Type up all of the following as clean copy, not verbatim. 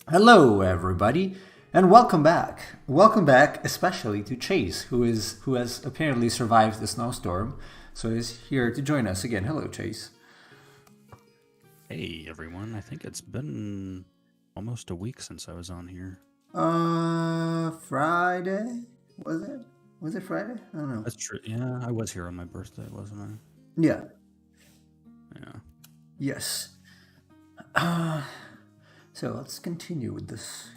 Hello, everybody, and welcome back. Welcome back, especially to Chase, who has apparently survived the snowstorm, so is here to join us again. Hello, Chase. Hey everyone, I think it's been almost a week since I was on here. Friday? Was it? Was it Friday? I don't know. That's true. Yeah, I was here on my birthday, wasn't I? Yeah. Yeah. Yes. So let's continue with this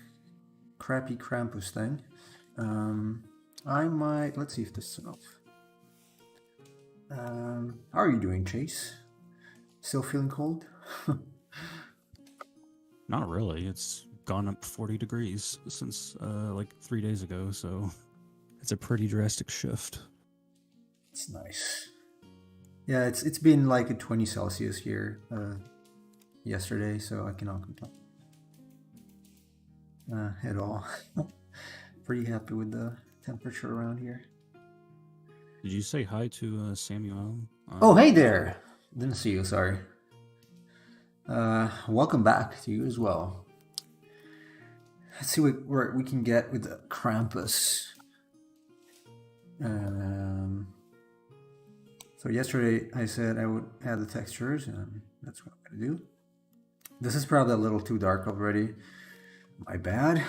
crappy Krampus thing. Let's see if this is enough. How are you doing, Chase? Still feeling cold? Not really. It's gone up 40 degrees since like 3 days ago, so it's a pretty drastic shift. It's nice. Yeah, it's been like a 20 Celsius here yesterday, so I cannot complain at all. Pretty happy with the temperature around here. Did you say hi to Samuel? Oh, hey there! Didn't see you, sorry. Welcome back to you as well. Let's see what we can get with the Krampus. So yesterday I said I would add the textures, and that's what I'm gonna do. This is probably a little too dark already. My bad,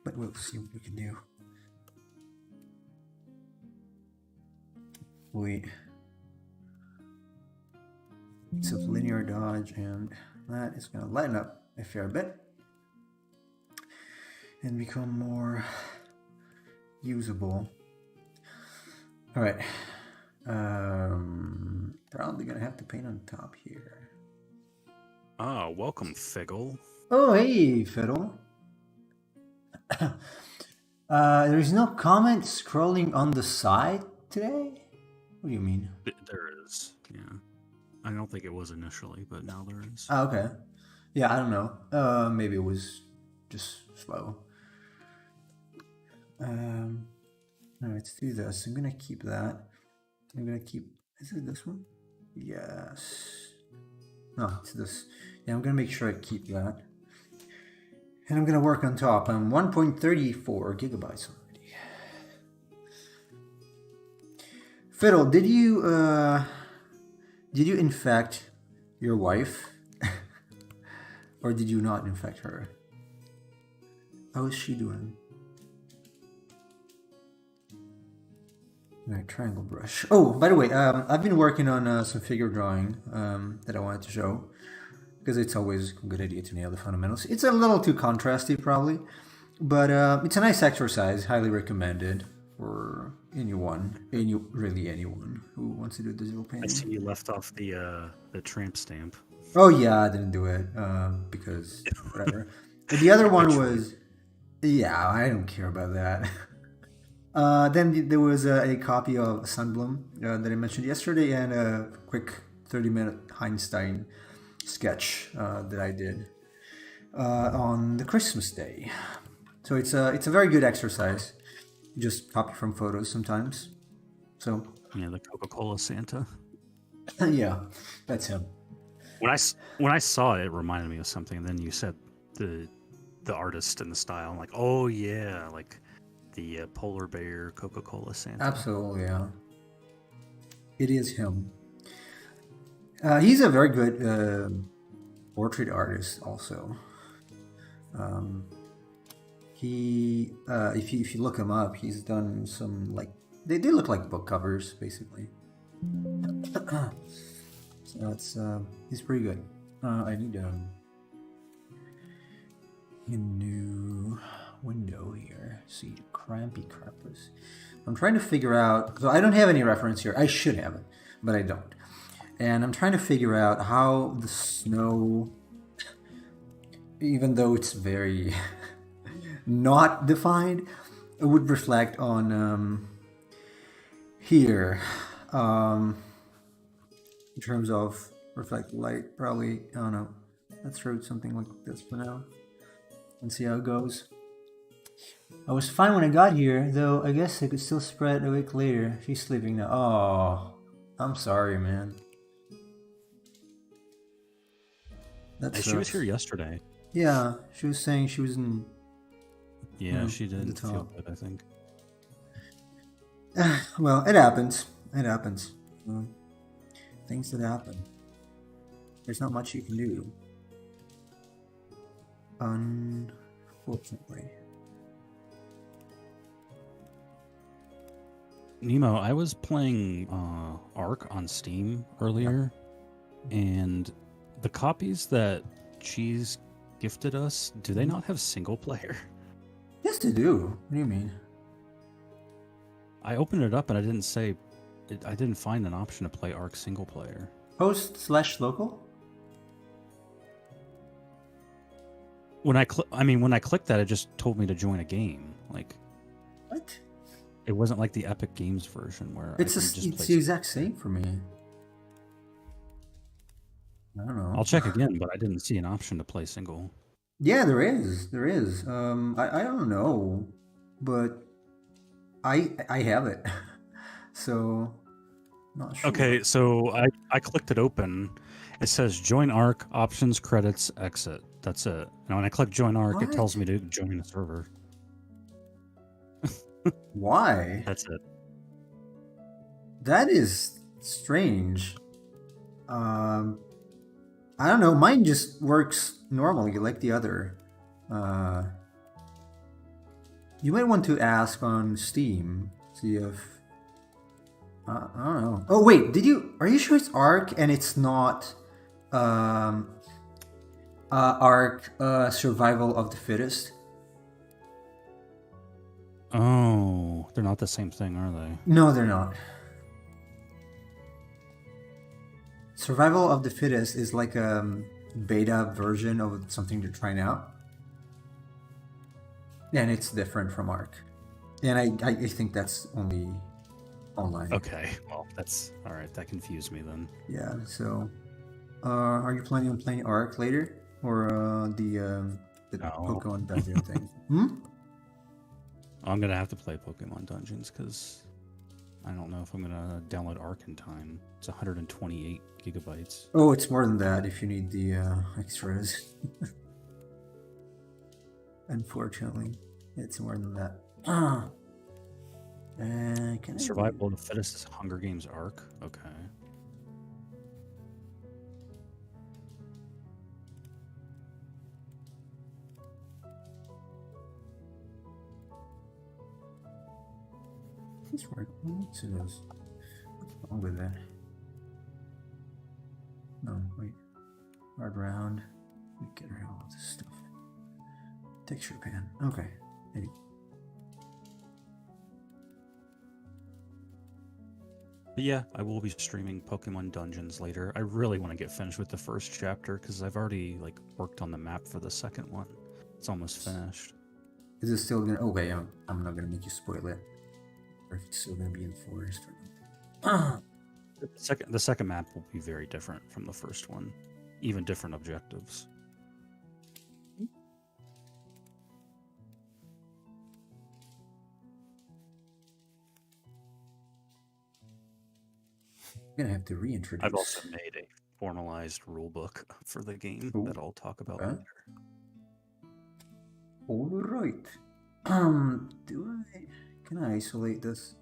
but we'll see what we can do. It's a linear dodge, and that is going to lighten up a fair bit and become more usable. All right, probably going to have to paint on top here. Ah, welcome, Figgle. Oh, hey, Fiddle. There's no comment scrolling on the side today? What do you mean? There is, yeah. I don't think it was initially, but now there is. Oh, okay. Yeah, I don't know. Maybe it was just slow. All right, let's do this. I'm gonna keep that. I'm gonna keep. Is it this one? Yes. No, it's this. Yeah, I'm gonna make sure I keep that. And I'm gonna work on top. I'm 1.34 gigabytes already. Fiddle, did you infect your wife? Or did you not infect her? How is she doing? Alright, triangle brush. Oh, by the way, I've been working on some figure drawing that I wanted to show, because it's always a good idea to nail the fundamentals. It's a little too contrasty, probably, but it's a nice exercise, highly recommended for really anyone who wants to do digital painting. I see you left off the tramp stamp. Oh yeah, I didn't do it because whatever. But the other one was, yeah, I don't care about that. Then there was a copy of Sunbloom that I mentioned yesterday, and a quick 30-minute Einstein sketch that I did on the Christmas day. So it's a very good exercise. You just copy from photos sometimes. So yeah, the Coca-Cola Santa. Yeah, that's him. When I saw it, it reminded me of something, and then you said the artist and the style. I'm like, oh yeah, like the polar bear Coca-Cola Santa. Absolutely, yeah. It is him. He's a very good portrait artist, also. If you look him up, he's done some they look like book covers, basically. So he's pretty good. I need a new window here. See, Krampus. I'm trying to figure out. So I don't have any reference here. I should have it, but I don't. And I'm trying to figure out how the snow, even though it's very not defined, it would reflect on here. In terms of reflect light, probably, I don't know. Let's throw something like this for now and see how it goes. I was fine when I got here, though I guess I could still spread a week later. She's sleeping now. Oh, I'm sorry, man. She was here yesterday. Yeah, she was saying she was in. Yeah, she didn't feel good, I think. Well, it happens. It happens. Things that happen. There's not much you can do. Unfortunately. Nemo, I was playing Ark on Steam earlier, and the copies that Cheese gifted us, do they not have single player? Yes, they do. What do you mean? I opened it up and I didn't say, I didn't find an option to play Ark single player. Host/local? When I clicked that, it just told me to join a game. Like, What? it wasn't like the Epic Games version where It's I can just play. the exact same for me. I don't know. I'll check again, but I didn't see an option to play single. Yeah, there is. There is. I don't know, but I have it, so not sure. Okay, so I clicked it open. It says join Ark, options, credits, exit. That's it. And when I click join Ark, it tells me to join the server. Why? That's it. That is strange. I don't know. Mine just works normally, like the other. You might want to ask on Steam, see if. I don't know. Oh wait, Are you sure it's Ark and it's not Ark Survival of the Fittest? Oh, they're not the same thing, are they? No, they're not. Survival of the Fittest is like a beta version of something they're trying out. And it's different from Ark. And I think that's only online. Okay, well, that's all right. That confused me then. Yeah, so are you planning on playing Ark later? Or the Pokemon Dungeon thing? I'm going to have to play Pokemon Dungeons because I don't know if I'm going to download Ark in time. It's 128 gigabytes. Oh, it's more than that if you need the extras. Unfortunately, it's more than that. Survival of the Fittest is Hunger Games Ark? Okay. What's wrong with that? No, wait. Hard round. We get rid of all this stuff. Texture pan. Okay. Hey. But yeah, I will be streaming Pokemon Dungeons later. I really want to get finished with the first chapter because I've already worked on the map for the second one. It's almost finished. Is it still gonna? Okay, I'm not gonna make you spoil it. Or if it's still gonna be in the forest. The second map will be very different from the first one, even different objectives. I'm gonna have to reintroduce. I've also made a formalized rulebook for the game that I'll talk about later. All right. Can I isolate this?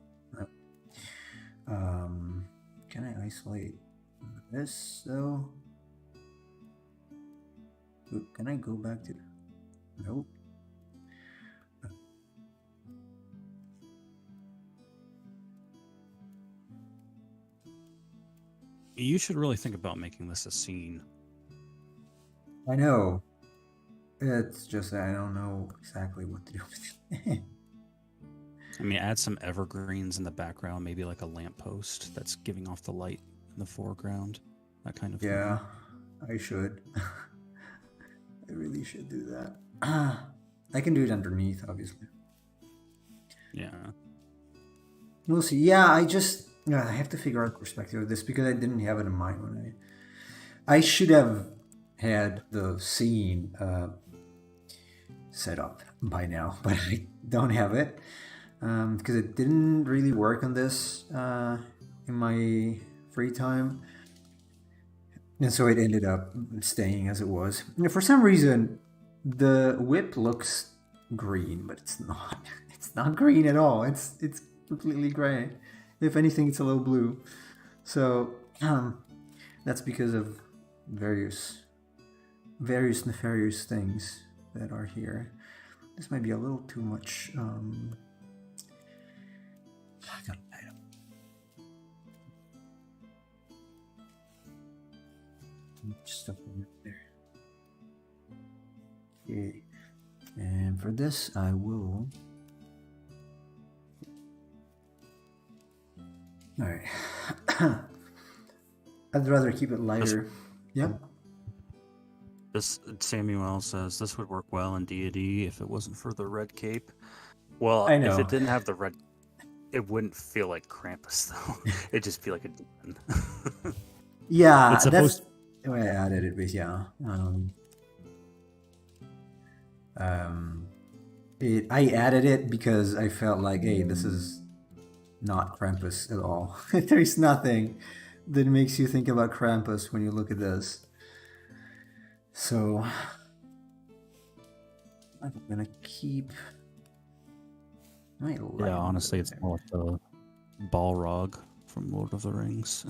No. Can I isolate this though? Can I go back to? Nope. You should really think about making this a scene. I know. It's just that I don't know exactly what to do with it. I mean, add some evergreens in the background, maybe like a lamppost that's giving off the light in the foreground. That kind of thing. Yeah, I should. I really should do that. I can do it underneath, obviously. Yeah. We'll see. Yeah, I have to figure out the perspective of this because I didn't have it in mind when I should have had the scene set up by now, but I don't have it because it didn't really work on this in my free time, and so it ended up staying as it was. And for some reason, the whip looks green, but it's not. It's not green at all. It's completely gray. If anything, it's a little blue. So that's because of various nefarious things that are here. This might be a little too much. I got an item. Too much stuff in there. Okay. And for this, I will. All right. I'd rather keep it lighter. Yep. This Samuel says this would work well in D&D if it wasn't for the red cape. Well, I if know. it didn't have the red, it wouldn't feel like Krampus though. It'd just feel like a demon. Yeah, It's supposed. that's the way I added it. But yeah. I added it because I felt like, hey, this is not Krampus at all. There's nothing that makes you think about Krampus when you look at this. So I'm gonna keep. Yeah, honestly, it's more like the Balrog from Lord of the Rings.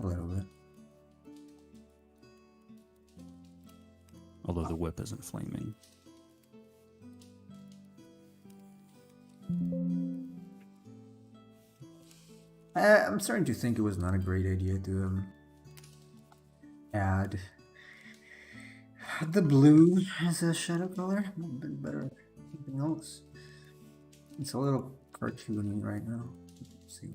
A little bit. Although the whip isn't flaming. I'm starting to think it was not a great idea to add the blue as a shadow color. A bit better than anything else. It's a little cartoony right now. Let's see.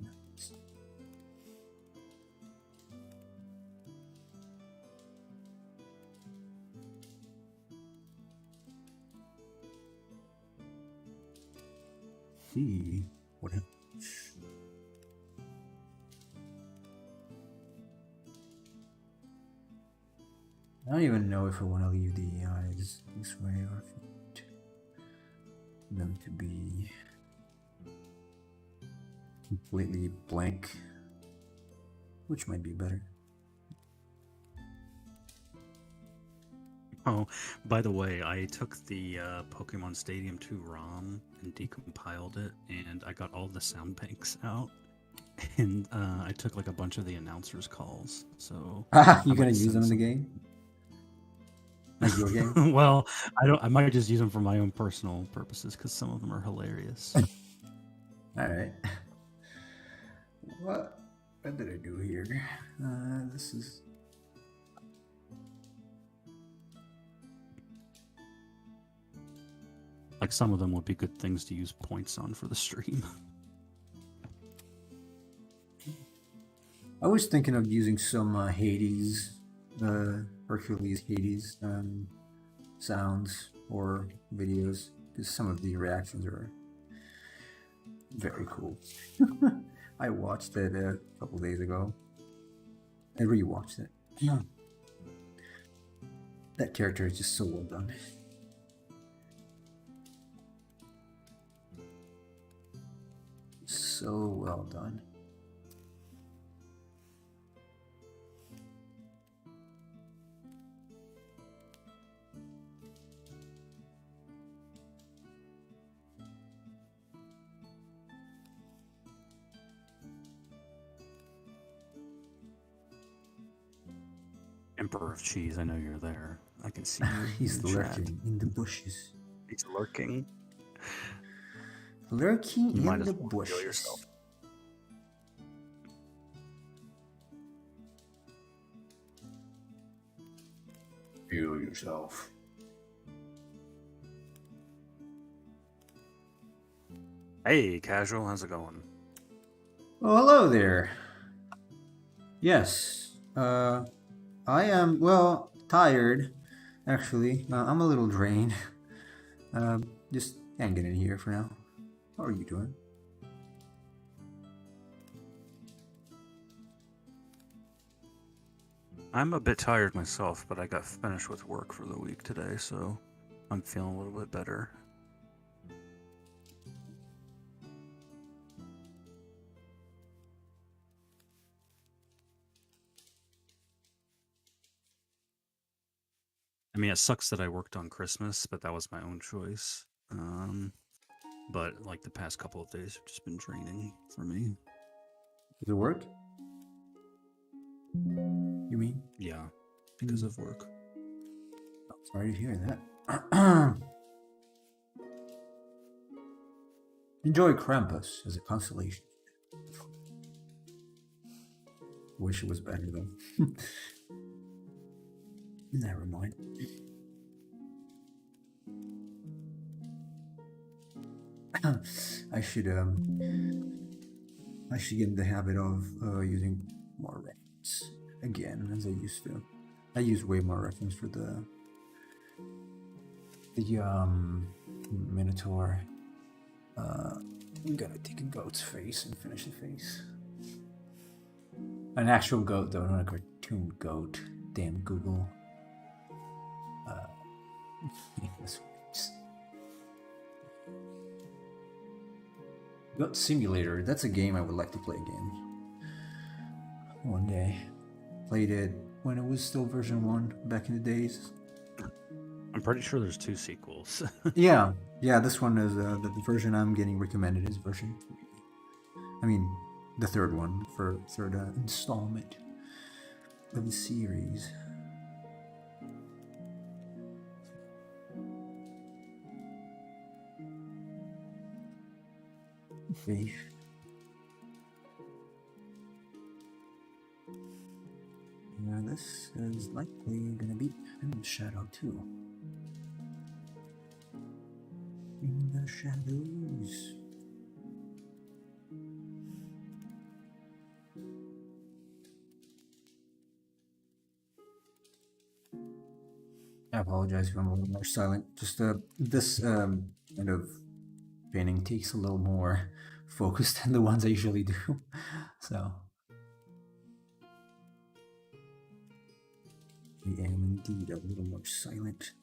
See what happens. I don't even know if I want to leave the eyes this way or if I want them to be completely blank, which might be better. Oh, by the way, I took the Pokemon Stadium 2 ROM and decompiled it, and I got all the sound banks out, and I took like a bunch of the announcers' calls. So You're gonna use them in the game? Like your game? Well, I don't. I might just use them for my own personal purposes because some of them are hilarious. All right. What did I do here? This is. Like some of them would be good things to use points on for the stream. I was thinking of using some Hades, Hercules Hades sounds or videos because some of the reactions are very cool. I watched it a couple days ago. I rewatched it. Yeah. That character is just so well done. So well done. Emperor of Cheese, I know you're there. I can see you. He's in the chat. lurking in the bushes. He's lurking. Lurking You might in as the well enjoy bushes. yourself. Feel yourself. Hey, Casual, how's it going? Oh, hello there. Yes, I am, well, tired, actually. I'm a little drained. Just hanging in here for now. How are you doing? I'm a bit tired myself, but I got finished with work for the week today, so I'm feeling a little bit better. I mean, it sucks that I worked on Christmas, but that was my own choice. But like the past couple of days have just been draining for me. Does it work? You mean? Yeah, because of work. Oh, sorry to hear that. Enjoy Krampus as a consolation. Wish it was better though. Never mind. I should get in the habit of using more reference again as I used to. I use way more reference for the Minotaur. I'm gonna take a goat's face and finish the face. An actual goat though, not a cartoon goat. Damn Google. Goat Simulator. That's a game I would like to play again. One day. Played it when it was still version 1 back in the days. I'm pretty sure there's 2 sequels. Yeah, this one is the version I'm getting recommended is version 3. I mean, the third one for third installment of the series. Okay. Yeah, this is likely gonna be in the shadow too. In the shadows. I apologize if I'm a little more silent. Just this kind of painting takes a little more focus than the ones I usually do. So I am indeed a little more silent.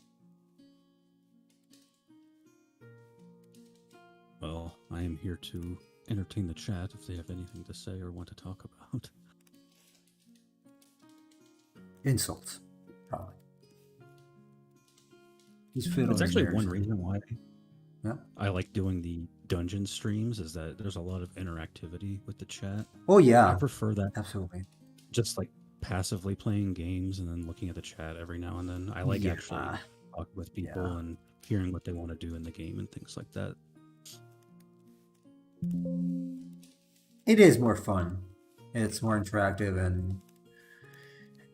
Well, I am here to entertain the chat if they have anything to say or want to talk about. Insults, probably. It's actually one reason why yeah. I like doing the dungeon streams is that there's a lot of interactivity with the chat. Oh yeah, I prefer that. Absolutely. Just like passively playing games and then looking at the chat every now and then. I like actually talking with people and hearing what they want to do in the game and things like that. It is more fun. It's more interactive and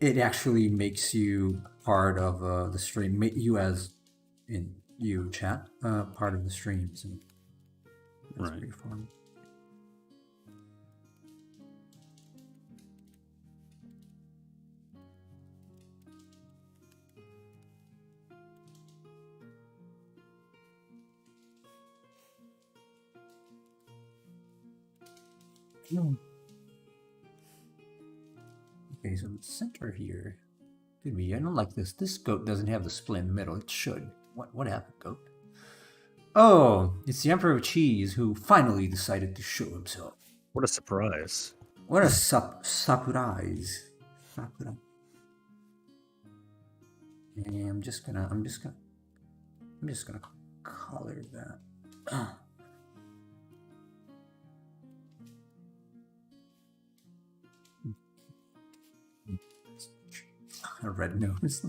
it actually makes you part of the stream. You as in you chat part of the streams, and that's pretty fun. Okay, so the center here could be. I don't like this. This goat doesn't have the split in the middle. It should. What happened, goat? Oh, it's the Emperor of Cheese who finally decided to show himself. What a surprise! What a surprise! And I'm just gonna color that. A red nose.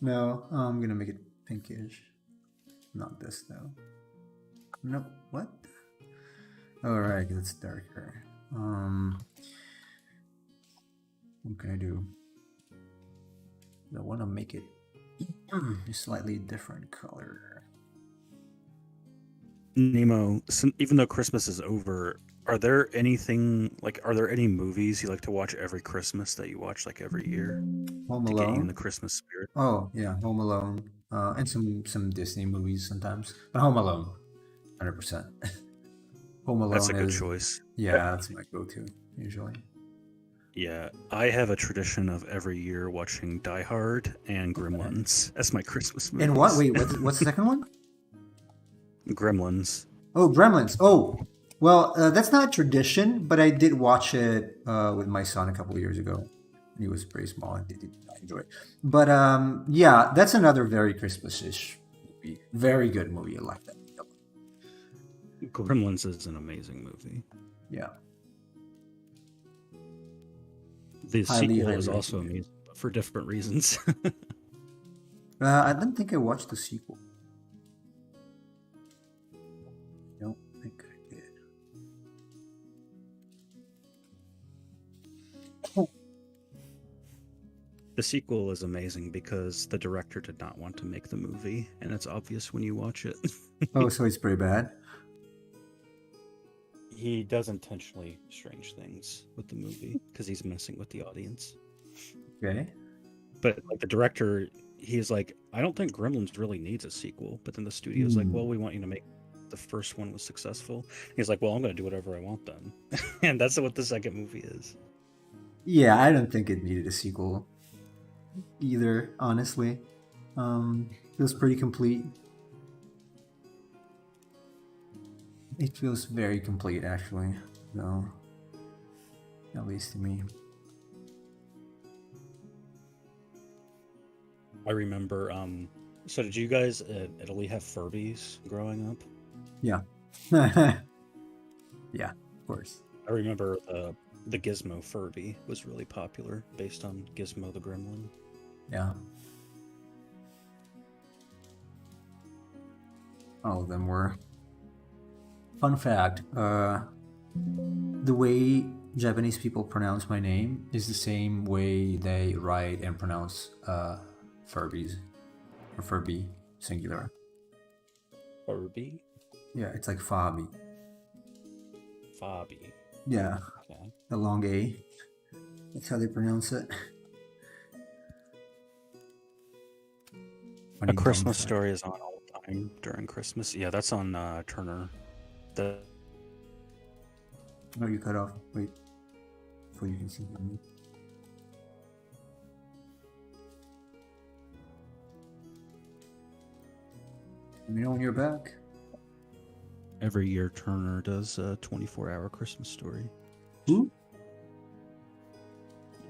No, I'm gonna make it pinkish. Not this though. Nope. What? Alright, it's darker. What can I do? I want to make it a slightly different color. Nemo, even though Christmas is over, are there any movies you like to watch every Christmas that you watch like every year? Home Alone. To get you in the Christmas spirit. Oh yeah, Home Alone. And some Disney movies sometimes. But Home Alone, 100%. Home Alone. That's a good choice. Yeah, that's my go-to usually. Yeah, I have a tradition of every year watching Die Hard and Gremlins as my Christmas movies. And what? Wait, what's the second one? Gremlins. Oh, Gremlins. Oh, well, that's not a tradition, but I did watch it with my son a couple of years ago. He was pretty small and did enjoy it. But yeah, that's another very Christmas-ish movie. Very good movie. I like that. Gremlins is an amazing movie. Yeah. The sequel is also amazing, but for different reasons. I don't think I watched the sequel. I don't think I did. Oh. The sequel is amazing because the director did not want to make the movie, and it's obvious when you watch it. Oh, so it's pretty bad. He does intentionally strange things with the movie because he's messing with the audience. Okay. But like the director, he's like, I don't think Gremlins really needs a sequel. But then the studio's like, well, we want you to make the first one was successful. He's like, well, I'm going to do whatever I want then. And that's what the second movie is. Yeah, I don't think it needed a sequel either, honestly. It was pretty complete. It feels very complete, actually. So, at least to me. I remember. So did you guys in Italy have Furbies growing up? Yeah. Yeah, of course. I remember the Gizmo Furby was really popular, based on Gizmo the Gremlin. Yeah. All of them were. Fun fact, the way Japanese people pronounce my name is the same way they write and pronounce Furbies. Or Furby, singular. Furby? Yeah, it's like Fabi. Fabi. Yeah, Okay. the long A. That's how they pronounce it. A Christmas Story is on all the time during Christmas. Yeah, that's on Turner. Oh, you cut off. Wait. Before you can see me. Let me know when you're back. Every year, Turner does a 24-hour Christmas Story. Who?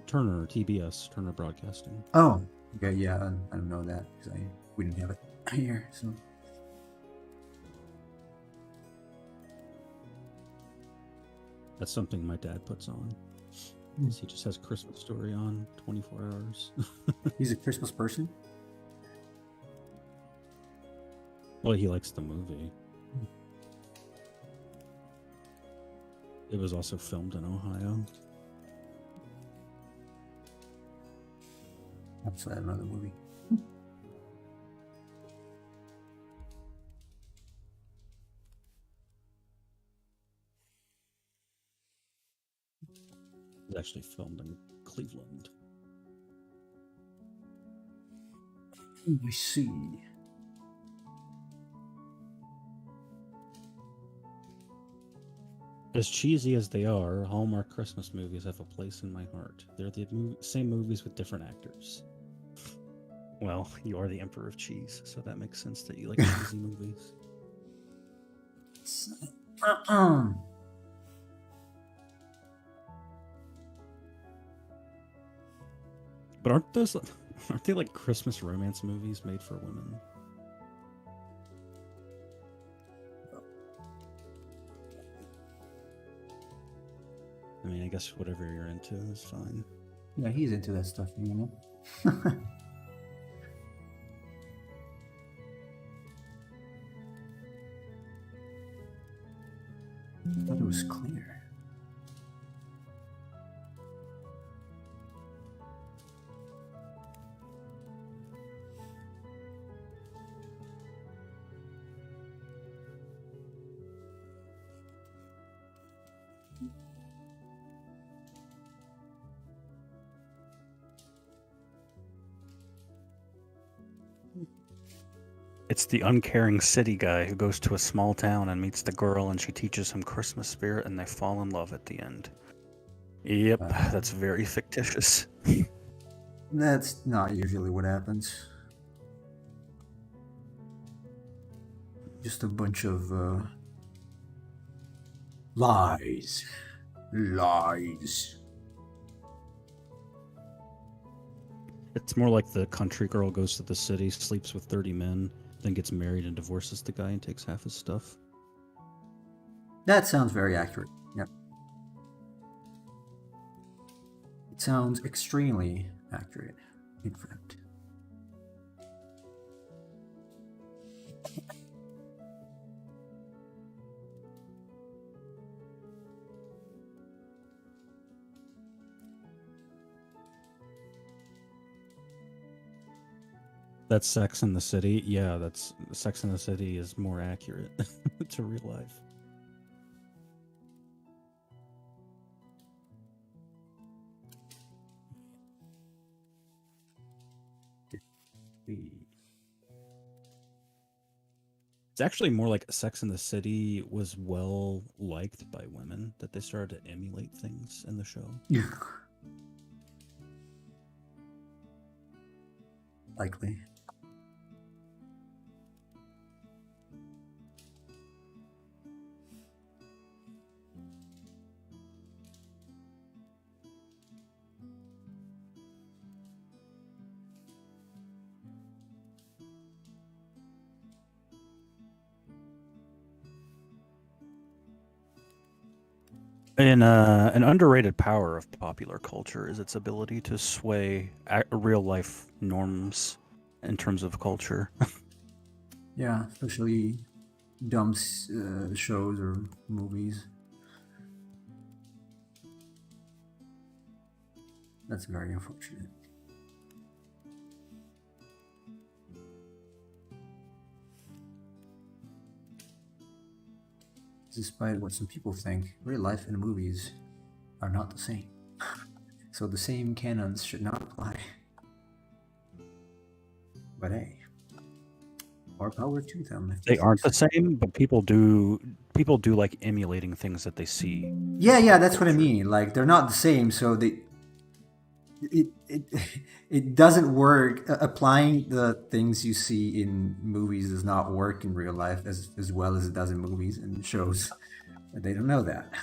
Turner, TBS, Turner Broadcasting. Oh, okay, yeah, I don't know that because we didn't have it here, so. That's something my dad puts on. He just has Christmas Story on 24 hours. He's a Christmas person? Well, he likes the movie. It was also filmed in Ohio. That's another movie. It was actually filmed in Cleveland. I see. As cheesy as they are, Hallmark Christmas movies have a place in my heart. They're the same movies with different actors. Well, you are the Emperor of Cheese, so that makes sense that you like cheesy movies. But aren't they like Christmas romance movies made for women? I mean, I guess whatever you're into is fine. Yeah, he's into that stuff, you know? I thought it was clear. It's the uncaring city guy who goes to a small town and meets the girl, and she teaches him Christmas spirit, and they fall in love at the end. Yep, that's very fictitious. That's not usually what happens. Just a bunch of lies. Lies. It's more like the country girl goes to the city, sleeps with 30 men, then gets married and divorces the guy and takes half his stuff. That sounds very accurate. Yep. It sounds extremely accurate, in fact. That's Sex in the City. Yeah, that's Sex in the City is more accurate to real life. It's actually more like Sex in the City was well liked by women, that they started to emulate things in the show. Likely. And an underrated power of popular culture is its ability to sway real life norms in terms of culture. Yeah, especially dumb shows or movies. That's very unfortunate. Despite what some people think, real life and movies are not the same. So the same canons should not apply. But hey, more power to them. If They aren't the think same, but people do like emulating things that they see. Yeah, that's what I mean. Like they're not the same, so it it doesn't work. Applying the things you see in movies does not work in real life as well as it does in movies and shows. They don't know that,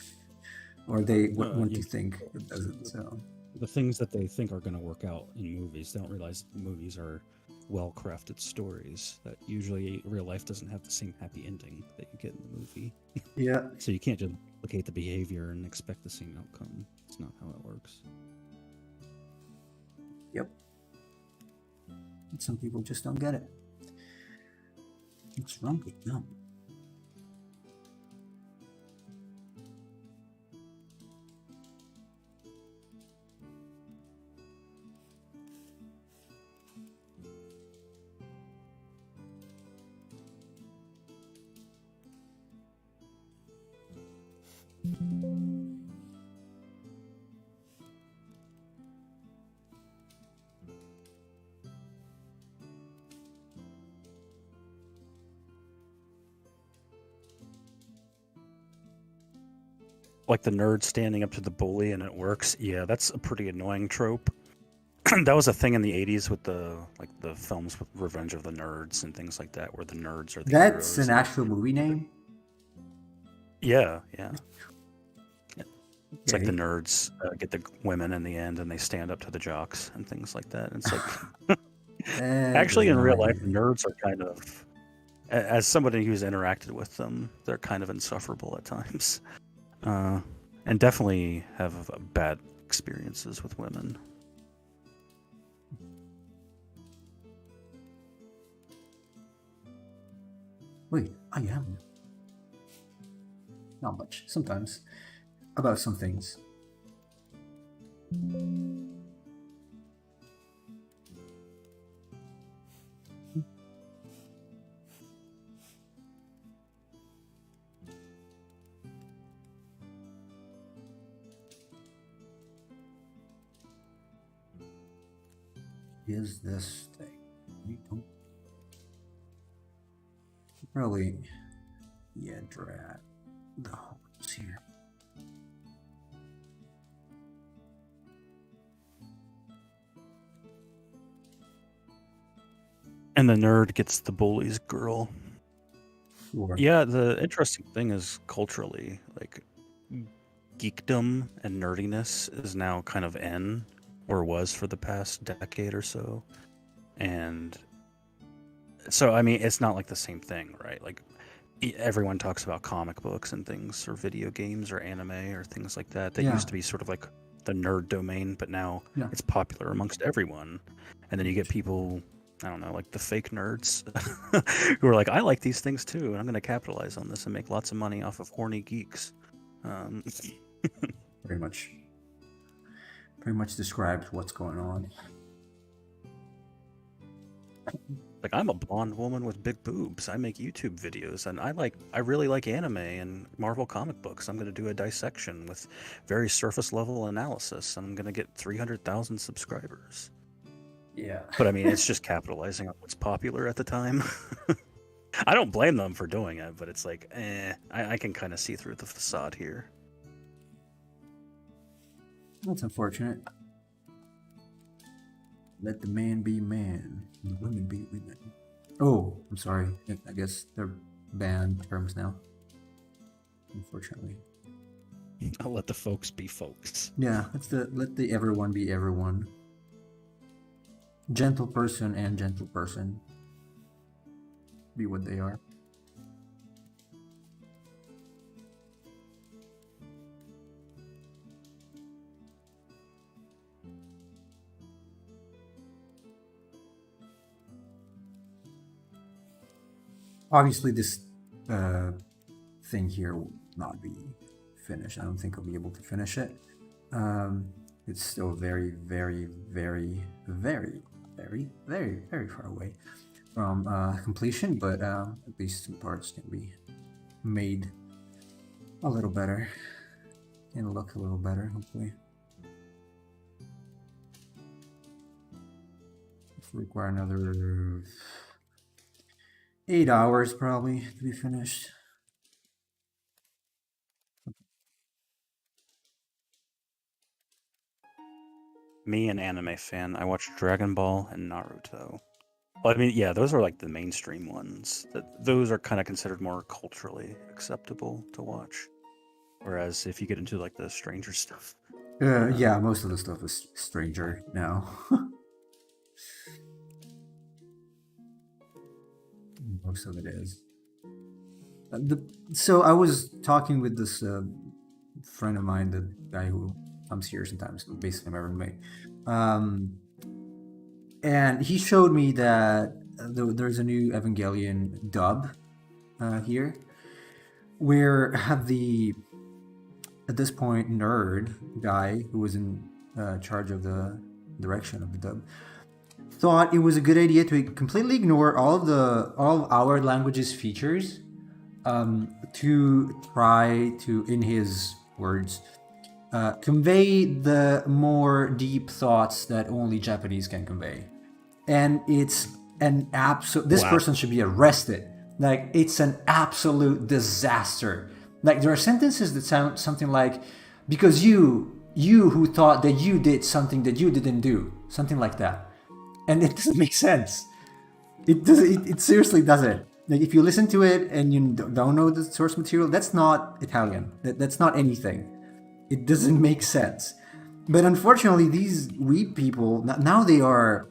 or they want to think it doesn't. So the things that they think are going to work out in movies, they don't realize movies are well-crafted stories that usually real life doesn't have the same happy ending that you get in the movie. yeah, So you can't just replicate the behavior and expect the same outcome. It's not how it works. yep. Some people just don't get it. What's wrong with them? Like the nerd standing up to the bully and it works. Yeah, that's a pretty annoying trope. That was a thing in the 80s with the films with Revenge of the Nerds and things like that, where the nerds are the That's heroes. an actual movie name. Yeah. It's like Okay. the nerds get the women in the end, and they stand up to the jocks and things like that. And it's like, actually, in real life, nerds are kind of, as somebody who's interacted with them, they're kind of insufferable at times, and definitely have bad experiences with women. Wait, I am. Not much. Sometimes. About some things. Is this thing? We don't really. Yeah, drag the holes here. And the nerd gets the bully's girl. Sure. Yeah, the interesting thing is culturally, like, geekdom and nerdiness is now kind of in, or was for the past decade or so. And so, I mean, it's not like the same thing, right? Like, everyone talks about comic books and things, or video games, or anime, or things like that. That used to be sort of like the nerd domain, but now it's popular amongst everyone. And then you get people, I don't know, like the fake nerds who are like, I like these things too, and I'm going to capitalize on this and make lots of money off of horny geeks. Pretty much describes what's going on. Like, I'm a blonde woman with big boobs. I make YouTube videos, and I really like anime and Marvel comic books. I'm going to do a dissection with very surface level analysis, and I'm going to get 300,000 subscribers. Yeah. But I mean, it's just capitalizing on what's popular at the time. I don't blame them for doing it, but it's like, I can kind of see through the facade here. That's unfortunate. Let the man be man, and the women be women. Oh, I'm sorry. I guess they're banned terms now. Unfortunately. I'll let the folks be folks. Yeah, let the everyone be everyone. Gentle person and gentle person. Be what they are. Obviously, this thing here will not be finished. I don't think I'll be able to finish it. It's still very, very, very, very, very, very, very far away from completion, but at least some parts can be made a little better and look a little better, hopefully. This will require another 8 hours probably to be finished. Me, an anime fan, I watch Dragon Ball and Naruto. Well, I mean, yeah, those are like the mainstream ones. Those are kind of considered more culturally acceptable to watch. Whereas if you get into like the stranger stuff, Yeah, most of the stuff is stranger now. Most of it is. So I was talking with this friend of mine, the guy who comes here sometimes, basically my roommate, and he showed me that there's a new Evangelion dub here, where the at this point nerd guy who was in charge of the direction of the dub thought it was a good idea to completely ignore all of our language's features to try to, in his words, convey the more deep thoughts that only Japanese can convey. And it's an absolute. This Wow. person should be arrested. Like, it's an absolute disaster. Like, there are sentences that sound something like, because you who thought that you did something that you didn't do, something like that, and it doesn't make sense. It doesn't. It seriously doesn't. Like, if you listen to it and you don't know the source material, that's not Italian. That's not anything. It doesn't make sense. But unfortunately, these weeb people now they are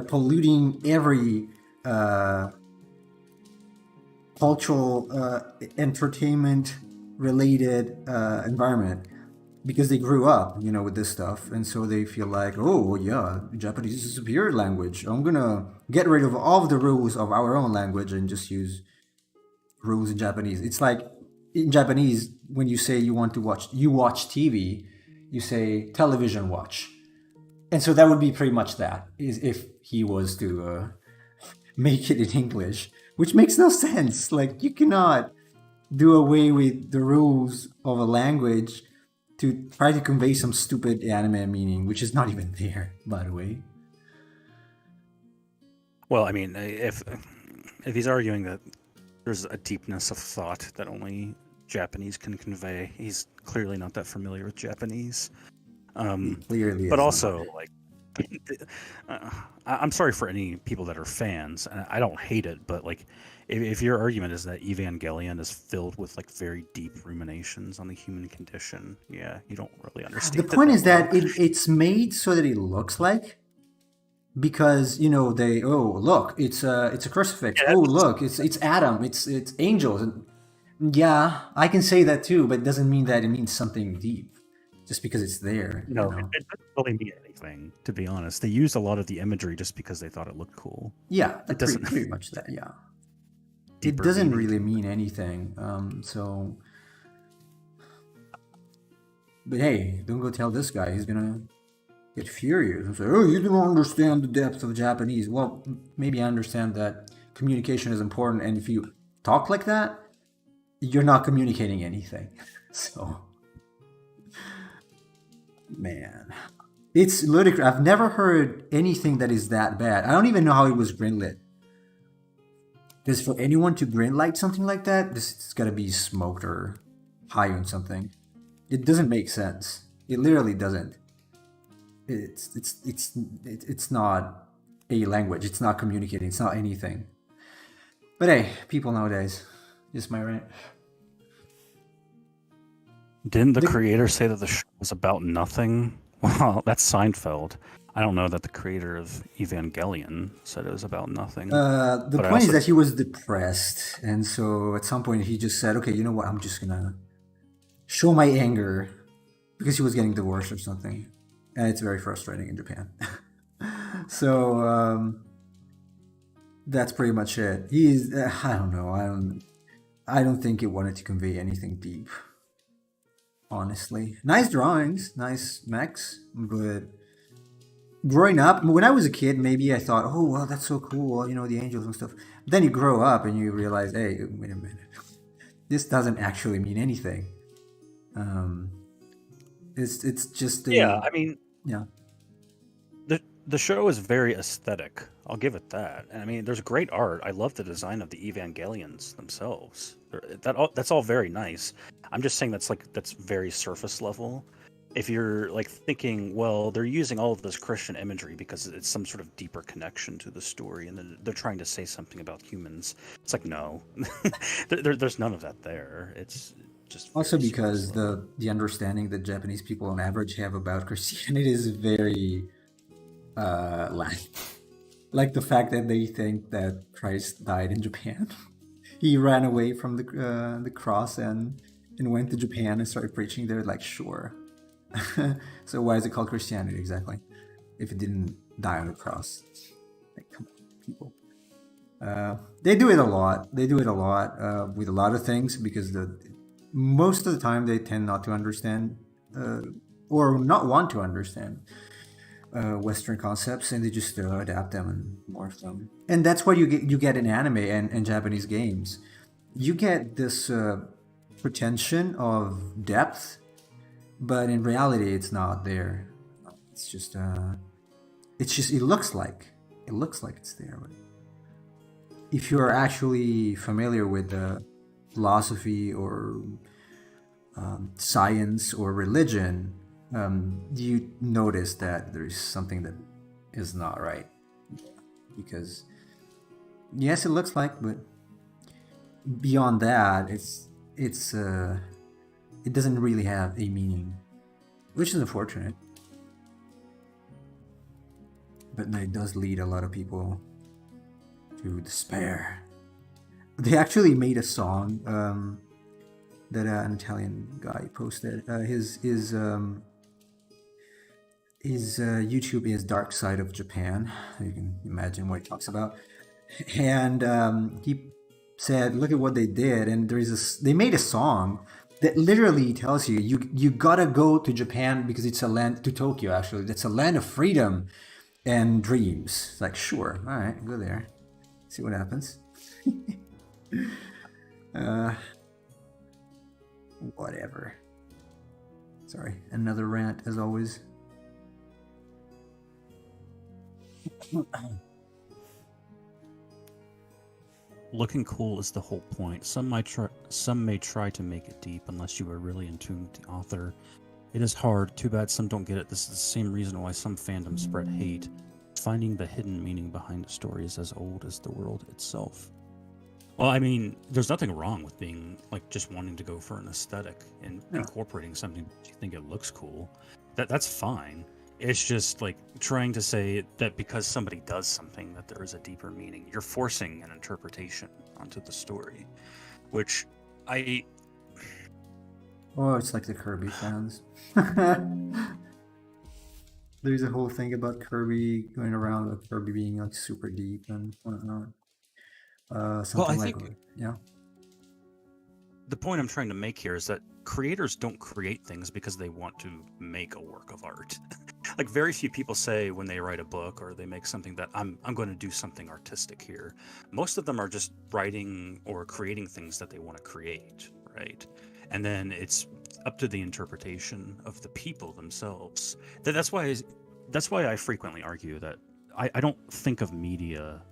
polluting every cultural entertainment related environment because they grew up, with this stuff, and so they feel like, oh yeah, Japanese is a superior language. I'm gonna get rid of all of the rules of our own language and just use rules in Japanese. It's like in Japanese, when you say you watch TV, you say television watch, and so that would be pretty much that. Is if he was to make it in English, which makes no sense. Like, you cannot do away with the rules of a language to try to convey some stupid anime meaning, which is not even there, by the way. Well, I mean, if he's arguing that there's a deepness of thought that only Japanese can convey, he's clearly not that familiar with Japanese. Clearly, but also, like, I'm sorry for any people that are fans. I don't hate it, but like, if your argument is that Evangelion is filled with like very deep ruminations on the human condition, yeah, you don't really understand. The point is that it's made so that it looks like, because look, it's a crucifix. Yeah, Oh, look, it's Adam. It's angels. And yeah, I can say that too, but it doesn't mean that it means something deep just because it's there. no, it doesn't really mean anything. To be honest, they used a lot of the imagery just because they thought it looked cool. Yeah, It doesn't- pretty much that. Yeah, it Deeper doesn't meaning really to it. mean anything. But hey, don't go tell this guy. He's gonna get furious and say, "Oh, you don't understand the depth of Japanese." Well, maybe I understand that communication is important, and if you talk like that, you're not communicating anything. So, man, it's ludicrous. I've never heard anything that is that bad. I don't even know how it was greenlit. Because for anyone to greenlight something like that, this has got to be smoked or high on something. It doesn't make sense. It literally doesn't. It's not a language. It's not communicating. It's not anything. But hey, people nowadays, just my rant. Didn't the creator say that the show was about nothing? Well, that's Seinfeld. I don't know that the creator of Evangelion said it was about nothing. The But I point is also that he was depressed, and so at some point he just said, "Okay, you know what? I'm just gonna show my anger," because he was getting divorced or something, and it's very frustrating in Japan. So that's pretty much it. He's I don't know. I don't think it wanted to convey anything deep. Honestly, nice drawings, nice mechs, but growing up, when I was a kid, maybe I thought, "Oh, well, that's so cool," you know, the angels and stuff. Then you grow up and you realize, "Hey, wait a minute, this doesn't actually mean anything." Um, it's just yeah, a I mean, yeah. the show is very aesthetic. I'll give it that. And I mean, there's great art. I love the design of the Evangelions themselves. That's all very nice. I'm just saying that's very surface level. If you're like thinking, well, they're using all of this Christian imagery because it's some sort of deeper connection to the story, and then they're trying to say something about humans. It's like no, there's none of that there. It's just Also very surface because level. the understanding that Japanese people on average have about Christianity is very lack. Like the fact that they think that Christ died in Japan. He ran away from the cross and went to Japan and started preaching there. Like, sure. So why is it called Christianity exactly? If it didn't die on the cross, like, come on, people. They do it a lot. They do it a lot with a lot of things because the most of the time they tend not to understand uh, or not want to understand Western concepts, and they just adapt them and morph them. And that's what you get in anime and Japanese games. You get this pretension of depth, but in reality, it's not there. It's just it looks like it's there. But if you're actually familiar with the philosophy or science or religion, you notice that there's something that is not right. Because yes, it looks like, but beyond that, it's it doesn't really have a meaning, which is unfortunate. But it does lead a lot of people to despair. They actually made a song that an Italian guy posted. His YouTube is Dark Side of Japan. You can imagine what he talks about. And he said, "Look at what they did." And they made a song that literally tells you you gotta go to Japan because it's a land to Tokyo actually. It's a land of freedom and dreams. It's like, sure, all right, go there, see what happens. uh, Whatever. Sorry, another rant as always. Looking cool is the whole point. Some may try to make it deep unless you are really in tune with the author. It is hard. Too bad some don't get it. This is the same reason why some fandoms spread hate. Finding the hidden meaning behind a story is as old as the world itself. Well, I mean, there's nothing wrong with being like just wanting to go for an aesthetic and No. incorporating something that you think it looks cool. That's fine. It's just like trying to say that because somebody does something that there is a deeper meaning. You're forcing an interpretation onto the story, which I Oh, it's like the Kirby fans. There's a whole thing about Kirby going around with Kirby being like super deep and whatnot. well, I Something like, think yeah. the point I'm trying to make here is that creators don't create things because they want to make a work of art. Like very few people say when they write a book or they make something that I'm going to do something artistic here. Most of them are just writing or creating things that they want to create, right? And then it's up to the interpretation of the people themselves. That's why I frequently argue that I don't think of media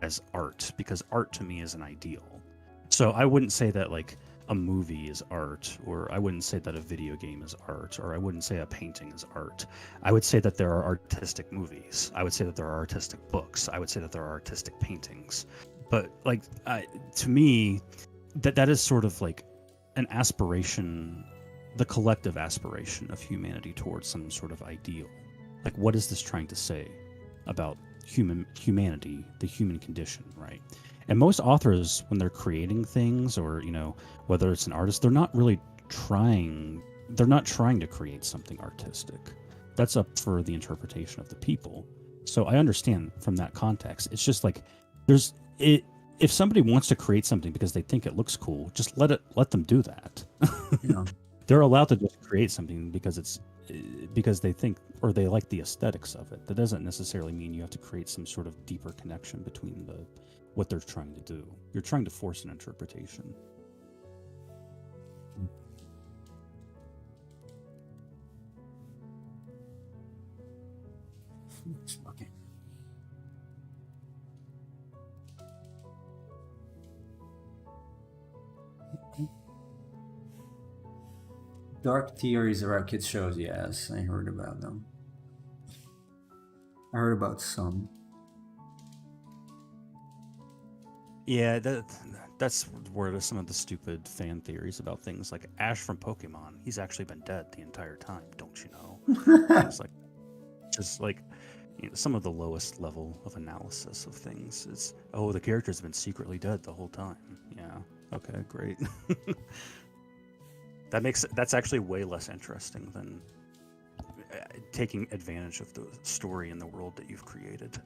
as art, because art to me is an ideal. So I wouldn't say that like a movie is art, or I wouldn't say that a video game is art, or I wouldn't say a painting is art. I would say that there are artistic movies. I would say that there are artistic books. I would say that there are artistic paintings. But like to me, that is sort of like an aspiration, the collective aspiration of humanity towards some sort of ideal. Like, what is this trying to say about humanity, the human condition, right? And most authors, when they're creating things, or whether it's an artist, they're not trying to create something artistic. That's up for the interpretation of the people. So I understand from that context. It's just like if somebody wants to create something because they think it looks cool, just let them do that. Yeah. They're allowed to just create something because they think, or they like the aesthetics of it. That doesn't necessarily mean you have to create some sort of deeper connection between what they're trying to do. You're trying to force an interpretation. Okay. Dark theories about kids shows. Yes, I heard about them. I heard about some. Yeah, that's where some of the stupid fan theories about things like Ash from Pokemon. He's actually been dead the entire time, don't you know? It's like just like some of the lowest level of analysis of things is, oh, the character's been secretly dead the whole time. Yeah. Okay, great. That's actually way less interesting than taking advantage of the story and the world that you've created.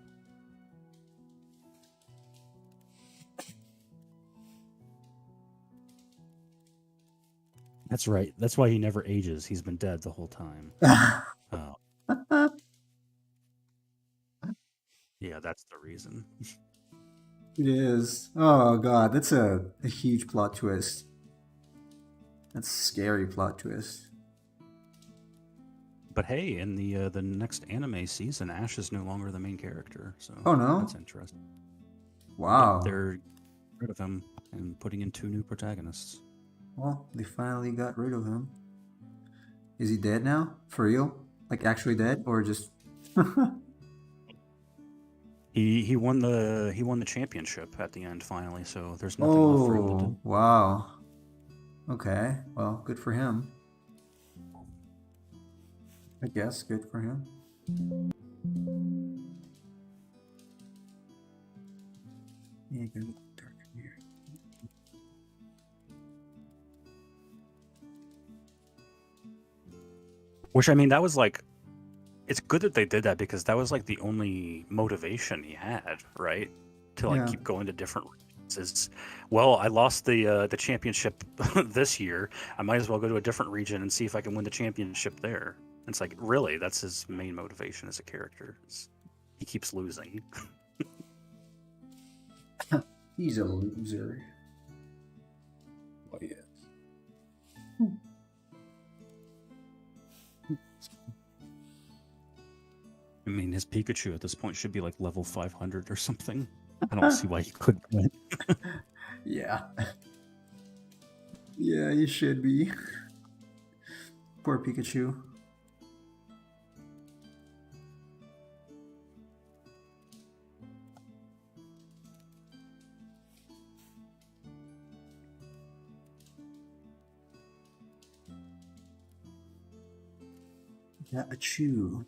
That's right. That's why he never ages. He's been dead the whole time. Oh. Yeah, that's the reason. It is. Oh god, that's a huge plot twist. That's a scary plot twist. But hey, in the next anime season, Ash is no longer the main character, so Oh no? that's interesting. Wow. Yep, they're rid of him and putting in 2 new protagonists. Well, they finally got rid of him. Is he dead now? For real? Like actually dead, or just? He won the championship at the end finally, so there's nothing left for him to do. Oh wow. Okay. Well, good for him. I guess good for him. Yeah, good. Dark here. Which, I mean, that was like, it's good that they did that, because that was like the only motivation he had, right? To like Yeah. keep going to different regions. Is, well, I lost the championship this year. I might as well go to a different region and see if I can win the championship there. And it's like, really, that's his main motivation as a character. He keeps losing. He's a loser. Oh yes. I mean, his Pikachu at this point should be like level 500 or something. I don't see why he couldn't win. Yeah. Yeah, you should be. Poor Pikachu. Yeah, a chew.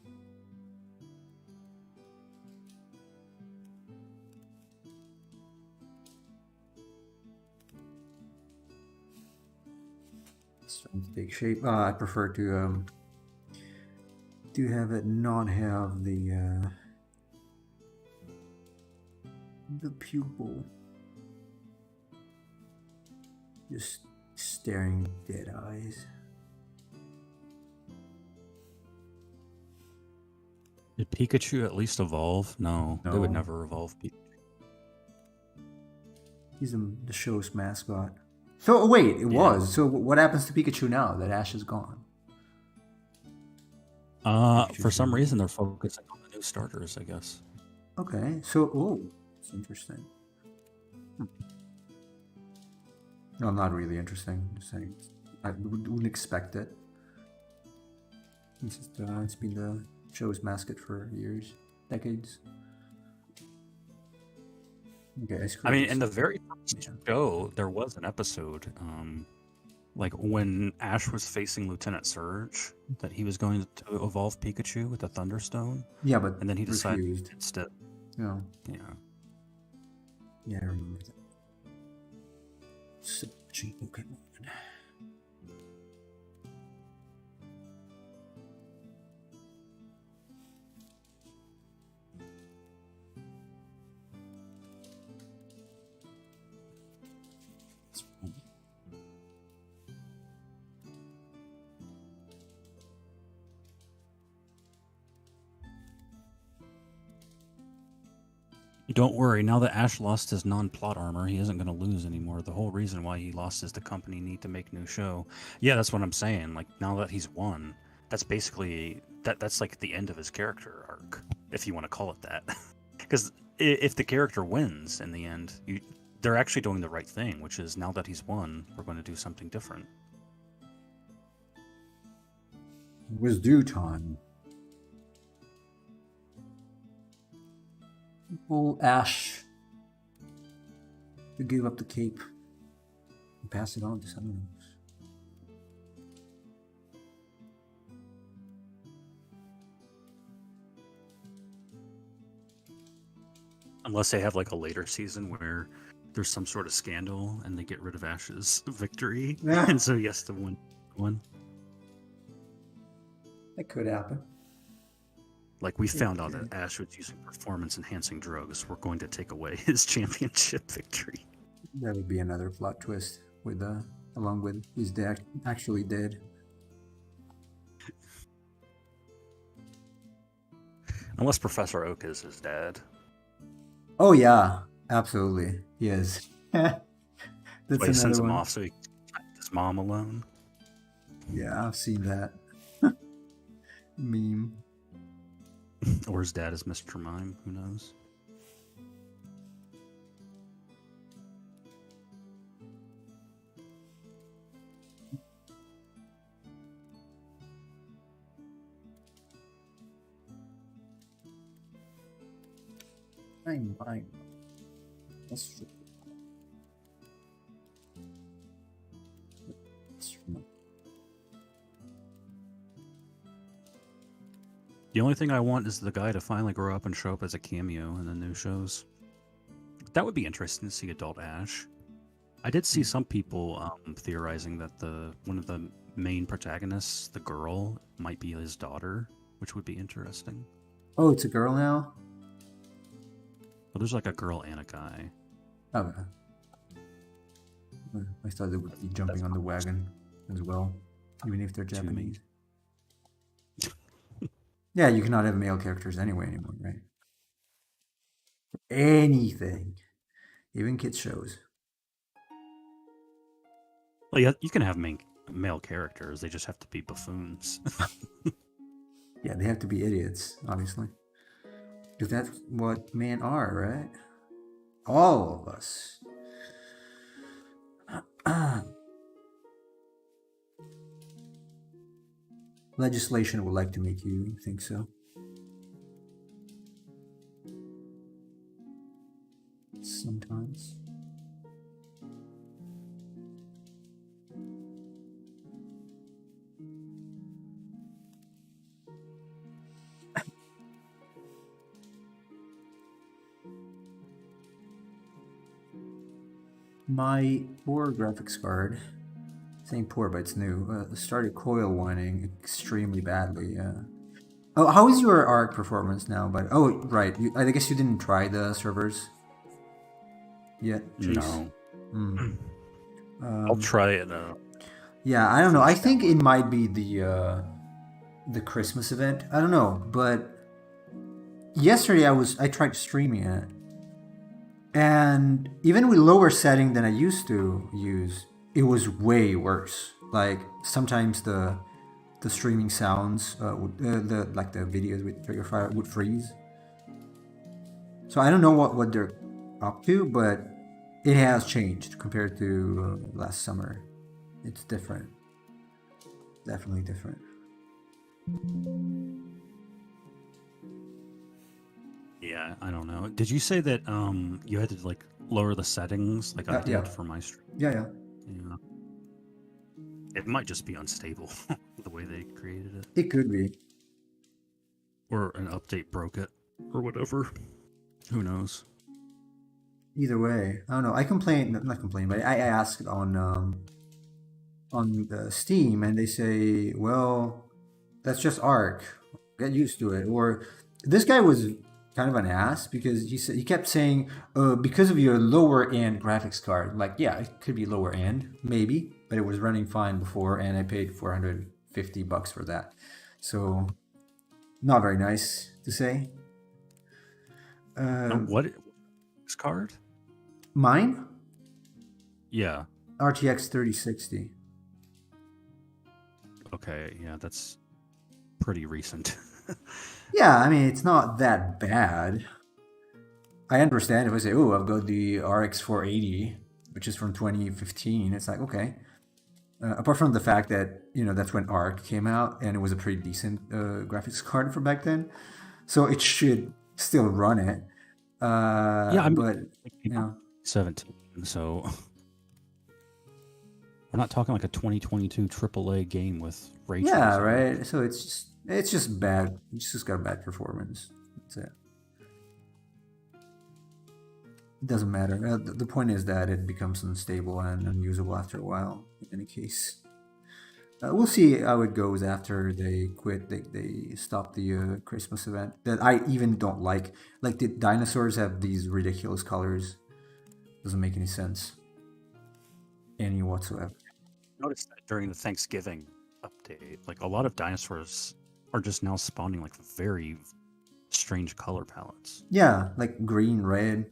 Starting to take shape. I prefer to have it not have the pupil. Just Staring dead eyes. Did Pikachu at least evolve? No, they would No. never evolve Pikachu. He's the show's mascot. So wait, it Yeah. was. So what happens to Pikachu now that Ash is gone? For some reason, they're focusing on the new starters, I guess. Okay, so it's interesting. No, not really interesting. Just saying, I wouldn't expect it. It's been the show's mascot for years, decades. Okay, I mean, in the very first show, there was an episode, like when Ash was facing Lieutenant Surge, that he was going to evolve Pikachu with the Thunderstone. Yeah, but and then he decided refused. instead. Yeah. Yeah. I remember that. So cheap Pokemon. Don't worry, now that Ash lost his non-plot armor, he isn't going to lose anymore. The whole reason why he lost is the company need to make new show. Yeah, that's what I'm saying. Like, now that he's won, that's basically, that's like the end of his character arc, if you want to call it that. Because if the character wins in the end, they're actually doing the right thing, which is now that he's won, we're going to do something different. It was due time. Old Ash to give up the cape and pass it on to someone else. Unless they have like a later season where there's some sort of scandal and they get rid of Ash's victory, Yeah. and so he has to win one. That could happen. Like, we found out that Ash was using performance-enhancing drugs. We're going to take away his championship victory. That would be another plot twist with along with his dad actually dead. Unless Professor Oak is his dad. Oh yeah, absolutely. He is. That's But he sends another him one. off so he can leave his mom alone. Yeah, I've seen that meme. Or his dad is Mr. Mime. Who knows? Mime. That's true. The only thing I want is the guy to finally grow up and show up as a cameo in the new shows. That would be interesting to see adult Ash. I did see some people theorizing that one of the main protagonists, the girl, might be his daughter, which would be interesting. Oh, it's a girl now? But there's like a girl and a guy. Okay. I thought they would be jumping on the wagon as well, even if they're Japanese. Yeah, you cannot have male characters anyway anymore, right? Anything. Even kids shows. Well, yeah, you can have male characters. They just have to be buffoons. Yeah, they have to be idiots, obviously. Because that's what men are, right? All of us. Legislation would like to make you think so. Sometimes. My poor graphics card, saying poor but it's new, started coil whining extremely badly. Oh, how is your ARC performance now? But right, I guess you didn't try the servers yet. Chase? No. I'll try it. Yeah, I don't know. I Finish think it download. might be the Christmas event. I don't know, but yesterday I tried streaming it, and even with lower setting than I used to use, it was way worse. Like sometimes the streaming sounds, the like the videos with Trigger Fire would freeze. So I don't know what they're up to, but it has changed compared to last summer. It's different, definitely different. Yeah, I don't know. Did you say that you had to like lower the settings like I Yeah, did for my stream? yeah. Yeah. It might just be unstable the way they created it, It could be. or an update broke it, or whatever. Who knows? Either way, I don't know. I complain, not complain, but I asked on the Steam, and they say, "Well, that's just Arc. Get used to it." Or this guy was kind of an ass because he kept saying, "Because of your lower end graphics card." Like, yeah, it could be lower end, maybe, but it was running fine before, and I paid $450 for that. So, not very nice to say. What this card? Mine, Yeah. RTX 3060. Okay. Yeah, that's pretty recent. Yeah, I mean, it's not that bad. I understand if I say, oh, I've got the RX 480, which is from 2015. It's like, okay. Apart from the fact that, that's when ARC came out and it was a pretty decent graphics card for back then. So it should still run it. Yeah, I mean, But, you know, 17. So we're not talking like a 2022 AAA game with ray yeah, tracing. right? So it's just bad. It's just got bad performance. That's it. It doesn't matter. The point is that it becomes unstable and unusable after a while, in any case. We'll see how it goes after they quit. They stop the Christmas event that I even don't like. Like the dinosaurs have these ridiculous colors. Doesn't make any sense. Any whatsoever. Noticed that during the Thanksgiving update, like a lot of dinosaurs are just now spawning like very strange color palettes. Yeah, like green, red,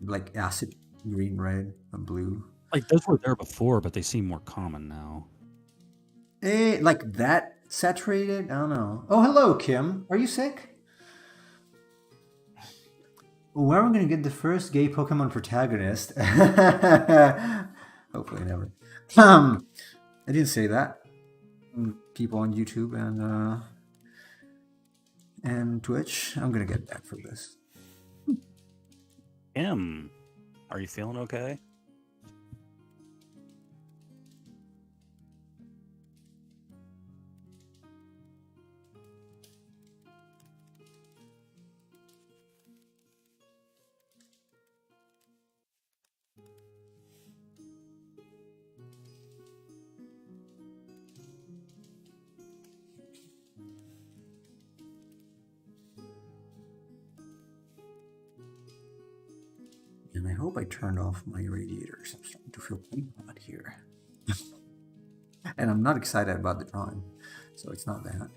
like acid green, red, and blue. Like those were there before, but they seem more common now. Like that saturated? I don't know. Oh, hello, Kim. Are you sick? Where are we gonna get the first gay Pokemon protagonist? Hopefully never. I didn't say that. People on YouTube and Twitch, I'm gonna get back for this. Are you feeling okay? And I hope I turned off my radiators. I'm starting to feel pretty hot here. And I'm not excited about the drawing, so it's not that.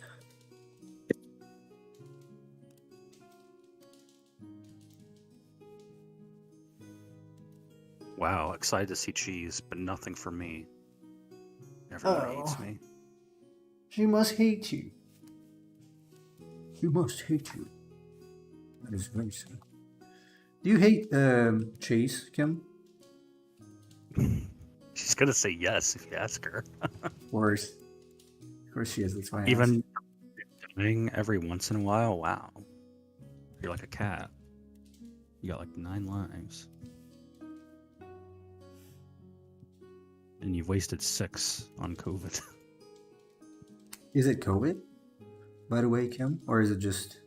Wow, excited to see cheese, but nothing for me. Everyone hates me. She must hate you. She must hate you. That is very sad. Do you hate cheese, Kim? She's gonna say yes if you ask her. Of course she is. That's why I asked. Even dying every once in a while. Wow, you're like a cat. You got like 9 lives, and you've wasted 6 on COVID. Is it COVID, by the way, Kim, or is it just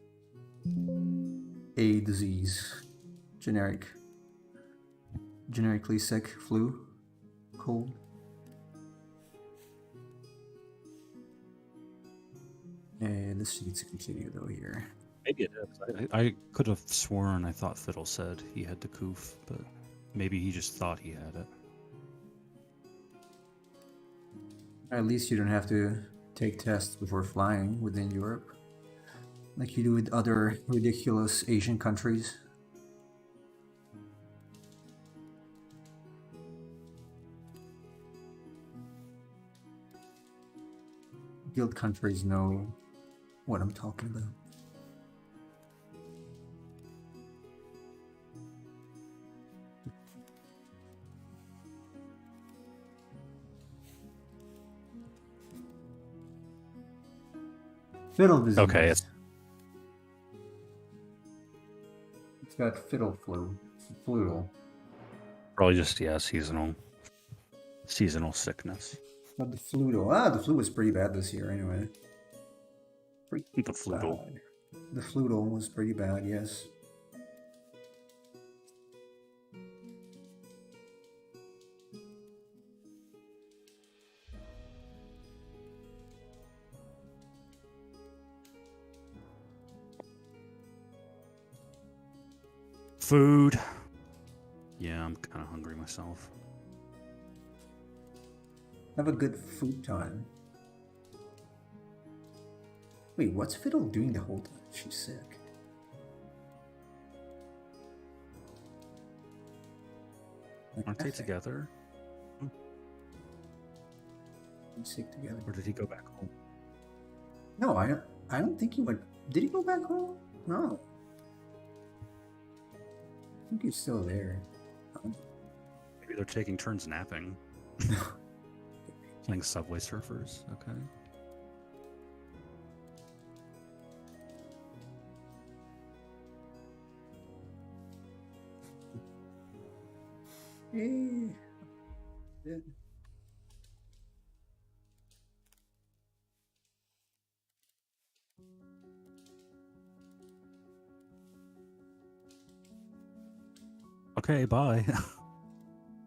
a disease, generically sick, flu, cold? And this needs to continue though here. Maybe it is. I could have sworn I thought Fiddle said he had the coof, but maybe he just thought he had it. At least you don't have to take tests before flying within Europe, like you do with other ridiculous Asian countries. Guild countries know what I'm talking about. Fiddle disease. Okay, It's got fiddle flu. Flutal. probably just seasonal sickness. Got the flutal. Ah, the flu was pretty bad this year anyway. Pretty The flutal. bad. The flutal was pretty bad, yes. Food. Yeah, I'm kind of hungry myself. Have a good food time. Wait, what's Fiddle doing the whole time? She's sick. Aren't they together? Sick together. Or did he go back home? No, I don't think he went. Did he go back home? No. I think he's still there. Maybe they're taking turns napping. Playing Subway Surfers. Okay. Eh. Yeah. Okay, bye.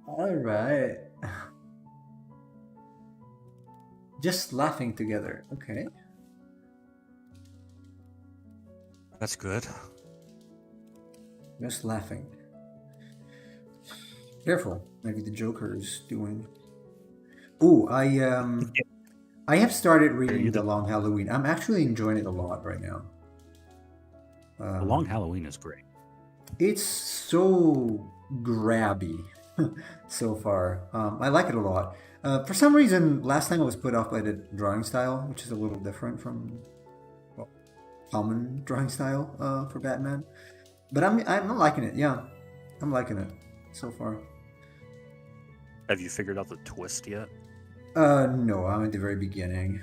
All right. Just laughing together. Okay. That's good. Just laughing. Careful. Maybe the Joker is doing. Ooh, I have started reading The Long Halloween. I'm actually enjoying it a lot right now. The Long Halloween is great. It's so grabby so far. I like it a lot. For some reason, last time I was put off by the drawing style, which is a little different from common drawing style for Batman. But I'm liking it. Yeah, I'm liking it so far. Have you figured out the twist yet? No, I'm at the very beginning.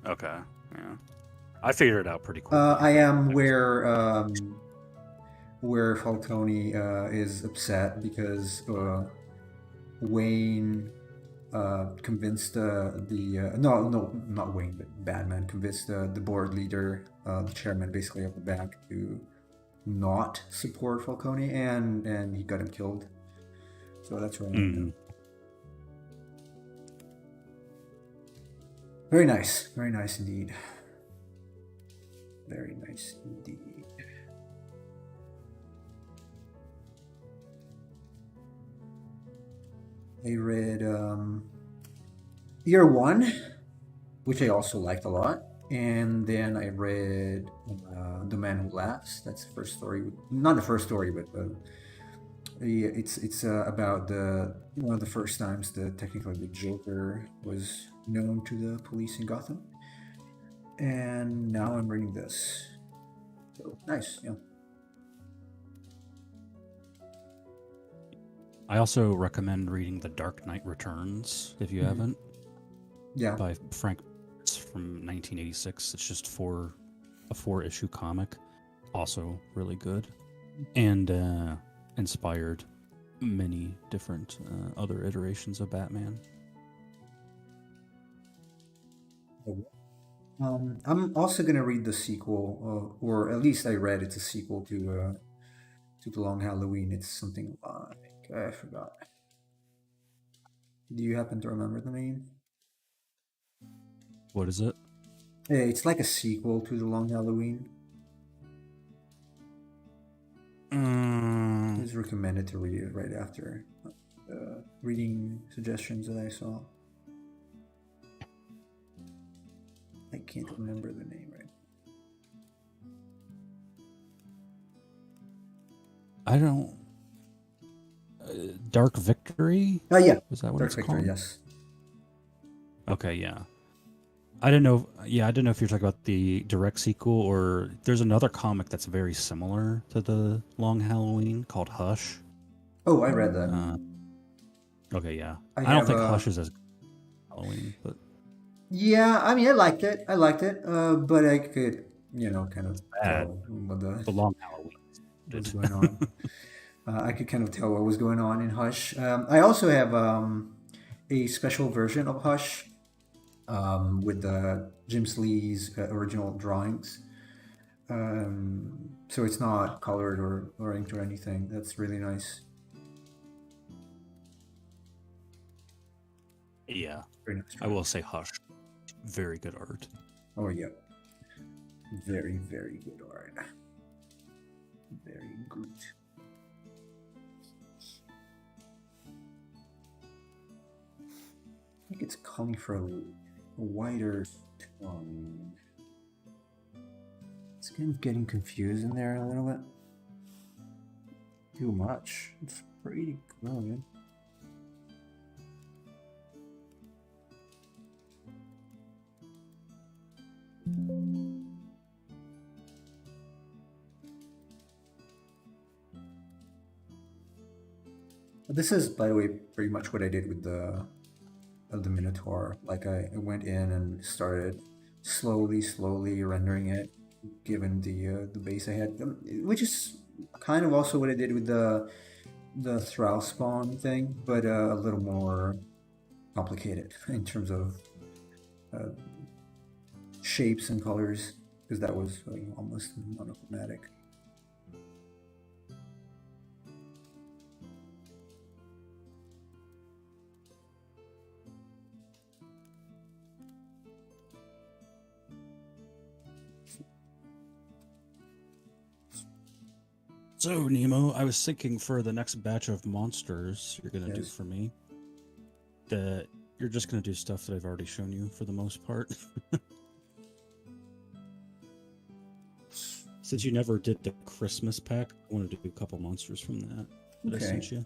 Okay, yeah. I figured it out pretty quickly. I am where Falcone is upset because Wayne convinced not Wayne, but Batman convinced the board leader, the chairman basically of the bank, to not support Falcone, and he got him killed. So that's what I'm Very nice indeed. Very nice indeed. I read Year One, which I also liked a lot, and then I read The Man Who Laughs. That's the first story, not the first story, but it's about one of the first times technically the Joker was known to the police in Gotham, and now I'm reading this. So nice, yeah. I also recommend reading The Dark Knight Returns if you haven't. Yeah. By Frank from 1986. It's just a 4-issue comic. Also really good. And inspired many different other iterations of Batman. I'm also gonna read the sequel, or at least I read it's a sequel to The Long Halloween. It's something like I forgot. Do you happen to remember the name? What is it? Yeah, it's like a sequel to The Long Halloween. It was recommended to read it right after reading suggestions that I saw. I can't remember the name right. I don't. Dark Victory? Oh yeah, Is that what Dark it's Victory. called? Yes. Okay, yeah. I didn't know. Yeah, I didn't know if you're talking about the direct sequel or there's another comic that's very similar to the Long Halloween called Hush. Oh, I read that. Uh, okay, yeah. I I don't have think a. Hush is as good as Halloween, but Yeah, I mean, I liked it. I liked it. But I could, kind of bad. tell what the The Long Halloween. was Did. going on. I could kind of tell what was going on in Hush. I also have a special version of Hush with the Jim Slee's original drawings. So it's not colored or inked or anything. That's really nice. Yeah, Very nice I will drawings. say Hush. Very good art. Oh yeah, very very good art. Very good. I think it's calling for a wider tone. It's kind of getting confused in there a little bit. Too much. It's pretty good. This is, by the way, pretty much what I did with the Minotaur. Like I went in and started slowly rendering it, given the base I had, which is kind of also what I did with the Thrall spawn thing, but a little more complicated in terms of uh, shapes and colors, because that was almost monochromatic. So, Nemo, I was thinking for the next batch of monsters you're going to do Yes. for me, that you're just going to do stuff that I've already shown you for the most part. Since you never did the Christmas pack, I wanted to do a couple monsters from that I Okay. sent you.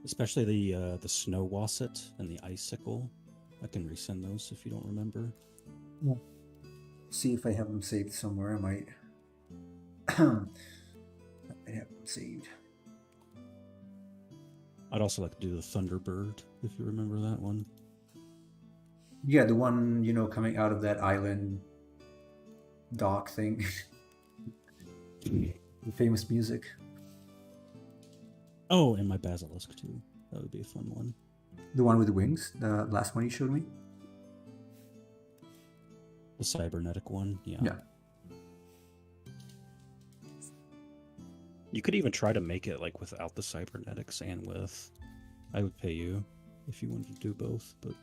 Especially the Snow Wasset and the Icicle. I can resend those if you don't remember. Yeah. See if I have them saved somewhere. I might. I have them saved. I'd also like to do the Thunderbird, if you remember that one. Yeah, the one coming out of that island dock thing. The famous music. Oh, and my Basilisk too. That would be a fun one. The one with the wings. The last one you showed me. The cybernetic one, yeah. Yeah. You could even try to make it like without the cybernetics and with. I would pay you if you wanted to do both, but.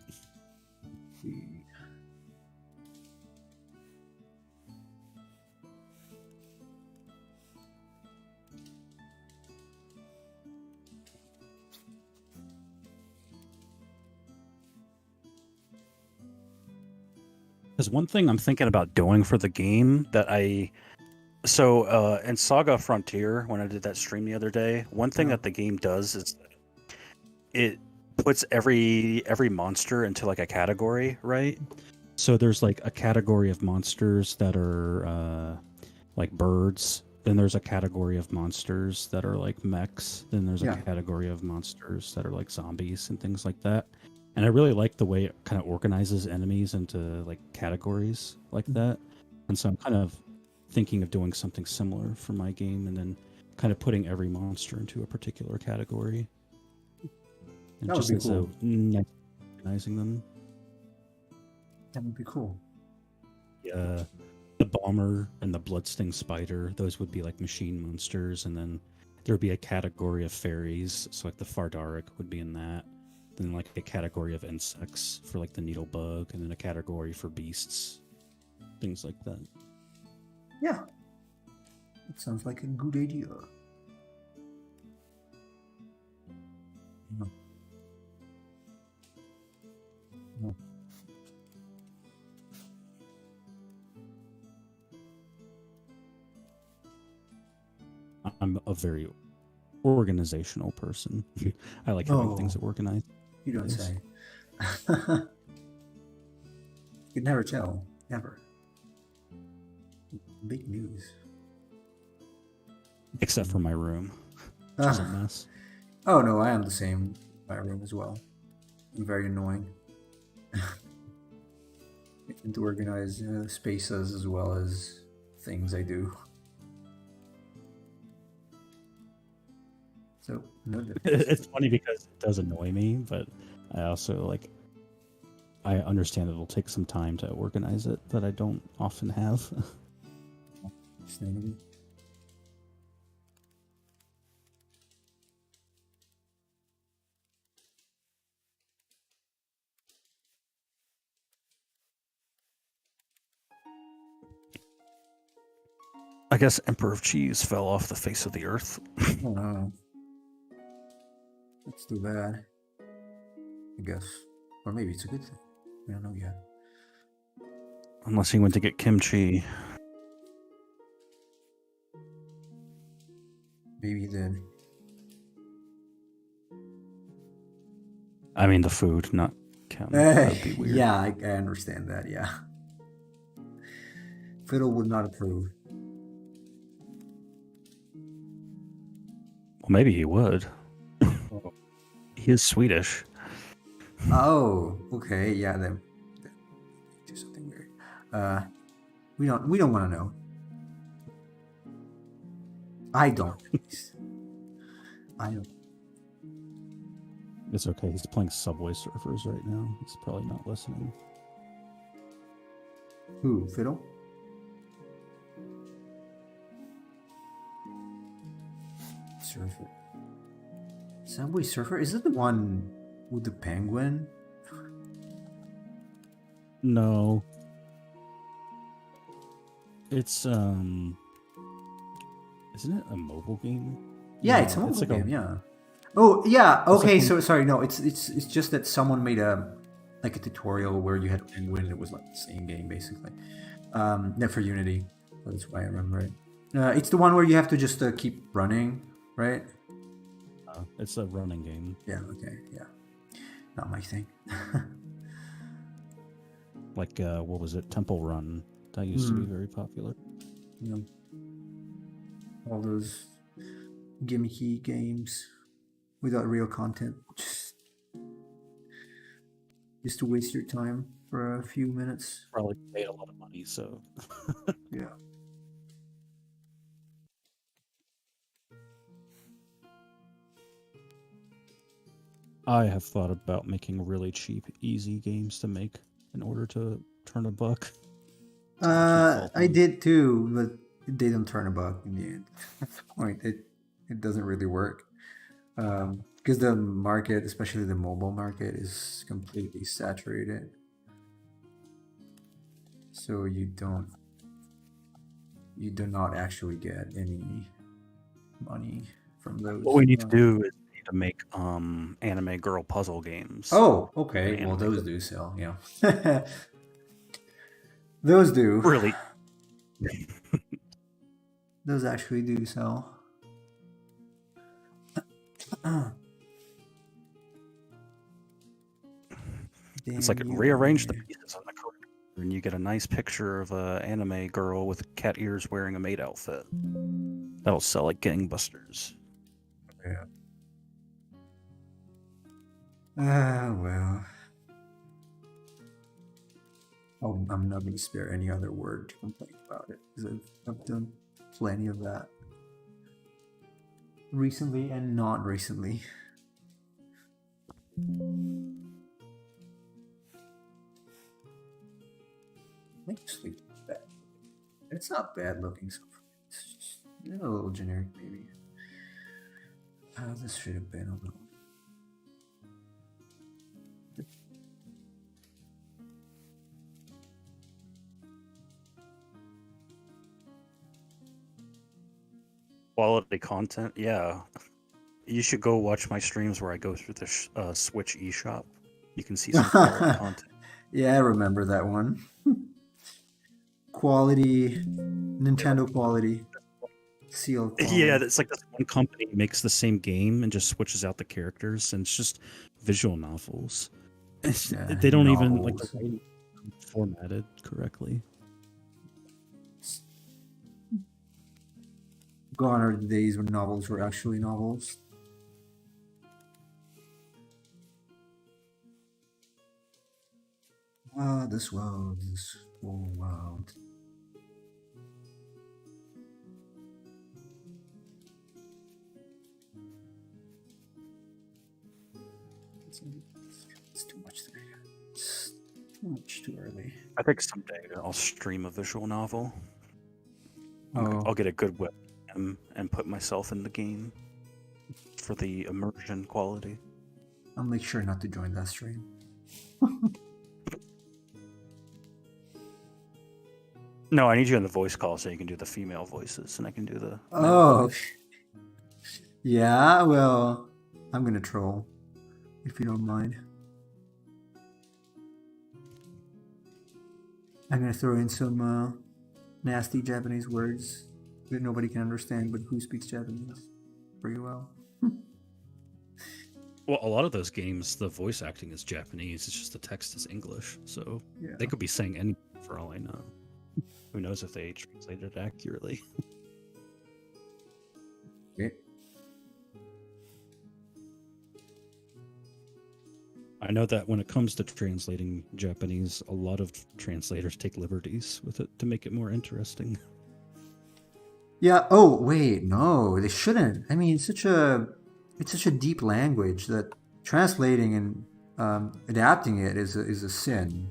There's one thing I'm thinking about doing for the game that in Saga Frontier, when I did that stream the other day, one thing that the game does is it puts every monster into like a category, right? So there's like a category of monsters that are like birds. Then there's a category of monsters that are like mechs. Then there's a category of monsters that are like zombies and things like that. And I really like the way it kind of organizes enemies into like categories like that. And so I'm kind of thinking of doing something similar for my game and then kind of putting every monster into a particular category. And that would just be cool. Organizing them. That would be cool. Yeah. The bomber and the bloodsting spider, those would be like machine monsters, and then there would be a category of fairies, so like the Fardaric would be in that. Then like a category of insects for like the needle bug, and then a category for beasts, things like that. Yeah, it sounds like a good idea. No. a very organizational person. I like having things organized. You don't say. You'd never tell. Never. Big news. Except for my room, which is a mess. Oh no, I am the same in my room as well. I'm very annoying. And to organize spaces as well as things I do. So no It's funny because it does annoy me, but I also I understand it'll take some time to organize it that I don't often have. Understandable. I guess Emperor of Cheese fell off the face of the earth. Oh no. That's too bad. I guess. Or maybe it's a good thing. We don't know yet. Unless he went to get kimchi. Maybe he did. I mean the food, not kim. That'd be weird. Yeah, I understand that, yeah. Fiddle would not approve. Well, maybe he would. He is Swedish. Oh, okay, yeah, then do something weird. We don't want to know. I don't. I don't. It's okay. He's playing Subway Surfers right now. He's probably not listening. Who? Fiddle? Surfer. Subway Surfer? Is it the one with the penguin? No. It's isn't it a mobile game? Yeah, No, it's a mobile like game, yeah. Oh, yeah, okay, like so sorry, no, it's just that someone made a tutorial where you had a penguin and it was like the same game basically. Net for Unity. That's why I remember it. It's the one where you have to just keep running, right? It's a running game. Yeah, okay, yeah. Not my thing. Like what was it? Temple Run. That used to be very popular. You know, all those gimmicky games without real content. Just to waste your time for a few minutes. Probably paid a lot of money, so Yeah. I have thought about making really cheap, easy games to make in order to turn a buck. I did too, but it didn't turn a buck in the end. That's the point. It doesn't really work. Because the market, especially the mobile market, is completely saturated. So you do not actually get any money from those. What we need to do is we need to make anime girl puzzle games. Oh, okay. Well, those do sell, yeah. Those do. Really? Those actually do sell. It's like rearrange the pieces on the correct, and you get a nice picture of an anime girl with cat ears wearing a maid outfit. That'll sell like gangbusters. Yeah. Well. Oh, I'm not going to spare any other word to complain about it because I've done plenty of that recently and not recently. I think sleep is bad. It's not bad looking so far. It's just a little generic, maybe. This should have been a little. Quality content, yeah. You should go watch my streams where I go through the Switch eShop. You can see some quality content. Yeah, I remember that one. Quality, Nintendo quality. Seal Yeah, quality. it's like this one company makes the same game and just switches out the characters, and it's just visual novels. Yeah, They don't even like the novels. writing formatted correctly. Gone are the days when novels were actually novels. Ah, this whole world. It's too much today. It's too much too early. I think someday I'll stream a visual novel. Oh, I'll get a good webcam and put myself in the game for the immersion quality. I'll make sure not to join that stream. No, I need you on the voice call so you can do the female voices and I can do the male Oh, voice. yeah, well, I'm gonna troll, if you don't mind. I'm gonna throw in some nasty Japanese words that nobody can understand, but who speaks Japanese pretty well. Well, a lot of those games, the voice acting is Japanese. It's just the text is English. So Yeah. they could be saying anything for all I know. Who knows if they translated it accurately? Okay. I know that when it comes to translating Japanese, a lot of translators take liberties with it to make it more interesting. Yeah. Oh, wait. No, they shouldn't. I mean, it's such a deep language that translating and adapting it is a sin.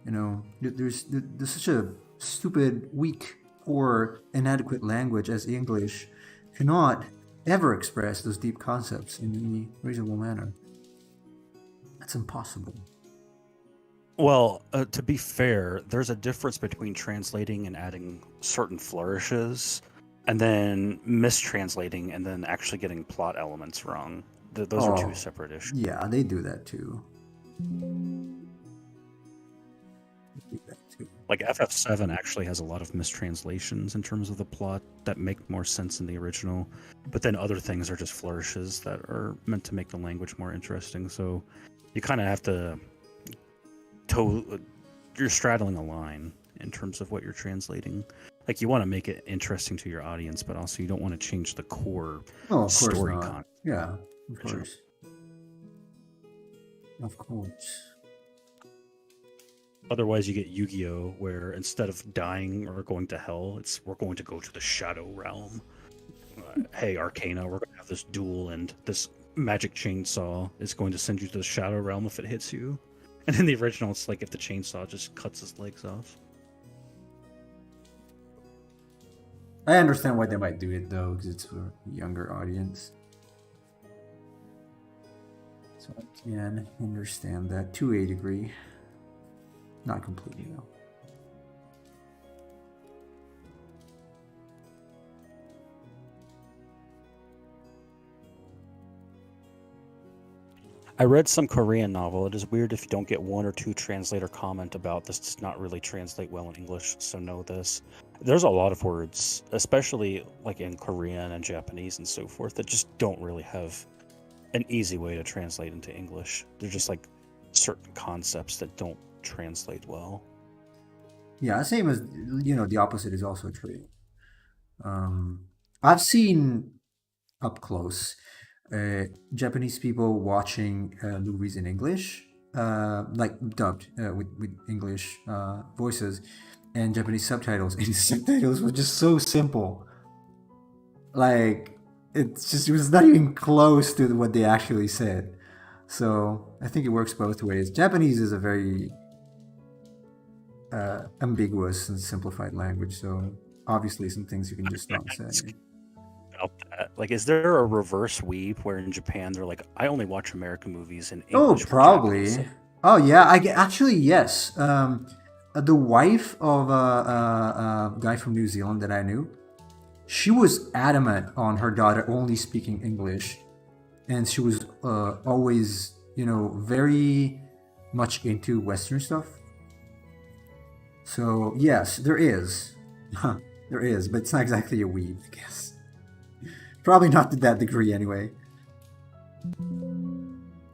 You know, there's such a stupid, weak, or inadequate language as English cannot ever express those deep concepts in any reasonable manner. That's impossible. Well, to be fair, there's a difference between translating and adding certain flourishes and then mistranslating and then actually getting plot elements wrong. Those are two Oh, separate issues. yeah, they do that too. They do that too. Like FF7 actually has a lot of mistranslations in terms of the plot that make more sense in the original, but then other things are just flourishes that are meant to make the language more interesting. So you kind of have to you're straddling a line in terms of what you're translating. Like you want to make it interesting to your audience, but also you don't want to change the core Oh, of course story not. content. Yeah, of Original. course. Of course. Otherwise, you get Yu-Gi-Oh, where instead of dying or going to hell, it's we're going to go to the Shadow Realm. Hey, Arcana, we're going to have this duel, and this magic chainsaw is going to send you to the Shadow Realm if it hits you. And in the original, it's like if the chainsaw just cuts his legs off. I understand why they might do it though, because it's for a younger audience. So I can understand that to a degree. Not completely though. I read some Korean novel. It is weird if you don't get one or two translator comment about this does not really translate well in English, so know this. There's a lot of words, especially like in Korean and Japanese and so forth, that just don't really have an easy way to translate into English. They're just like certain concepts that don't translate well. Yeah, same as the opposite is also true. I've seen up close Japanese people watching movies in English, like dubbed with English voices and Japanese subtitles. And the subtitles were just so simple. Like it was not even close to what they actually said. So I think it works both ways. Japanese is a very ambiguous and simplified language, so obviously some things you can just not say. About that. Like, is there a reverse weeb where in Japan they're like, I only watch American movies in Oh, English with Japanese probably. Oh, yeah. Actually, yes. The wife of a guy from New Zealand that I knew, she was adamant on her daughter only speaking English, and she was always, very much into Western stuff. So yes, there is, there is, but it's not exactly a weeb, I guess. Probably not to that degree anyway.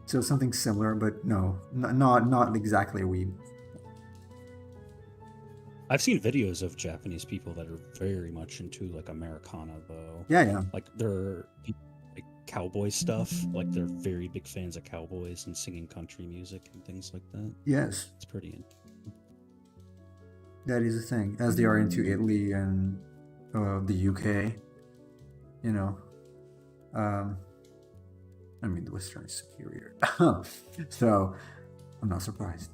So something similar, but no, not exactly a weeb. I've seen videos of Japanese people that are very much into like Americana though. Yeah. Like they're like cowboy stuff. Like they're very big fans of cowboys and singing country music and things like that. Yes. It's pretty. That is a thing, as they are into Italy and the UK. You know, I mean the Western is superior, so I'm not surprised.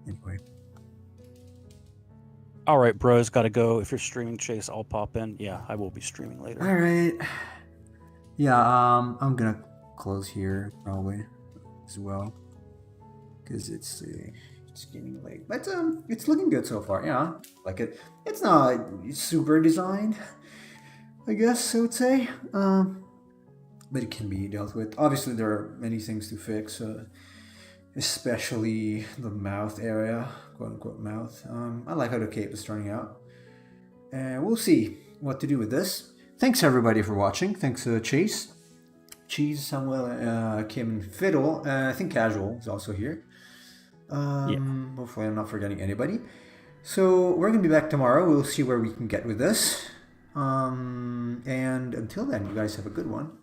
Anyway. All right, bros, gotta go. If you're streaming, Chase, I'll pop in. Yeah, I will be streaming later. All right. Yeah, I'm gonna close here probably as well because it's getting late. But it's looking good so far. Yeah, like it. It's not super designed, I guess I would say. But it can be dealt with. Obviously, there are many things to fix. Especially the mouth area, quote unquote mouth. I like how the cape is turning out. And we'll see what to do with this. Thanks everybody for watching. Thanks Chase, Cheese, Samuel, Kim, and Fiddle. I think Casual is also here. Hopefully I'm not forgetting anybody. So we're going to be back tomorrow. We'll see where we can get with this. And until then, you guys have a good one.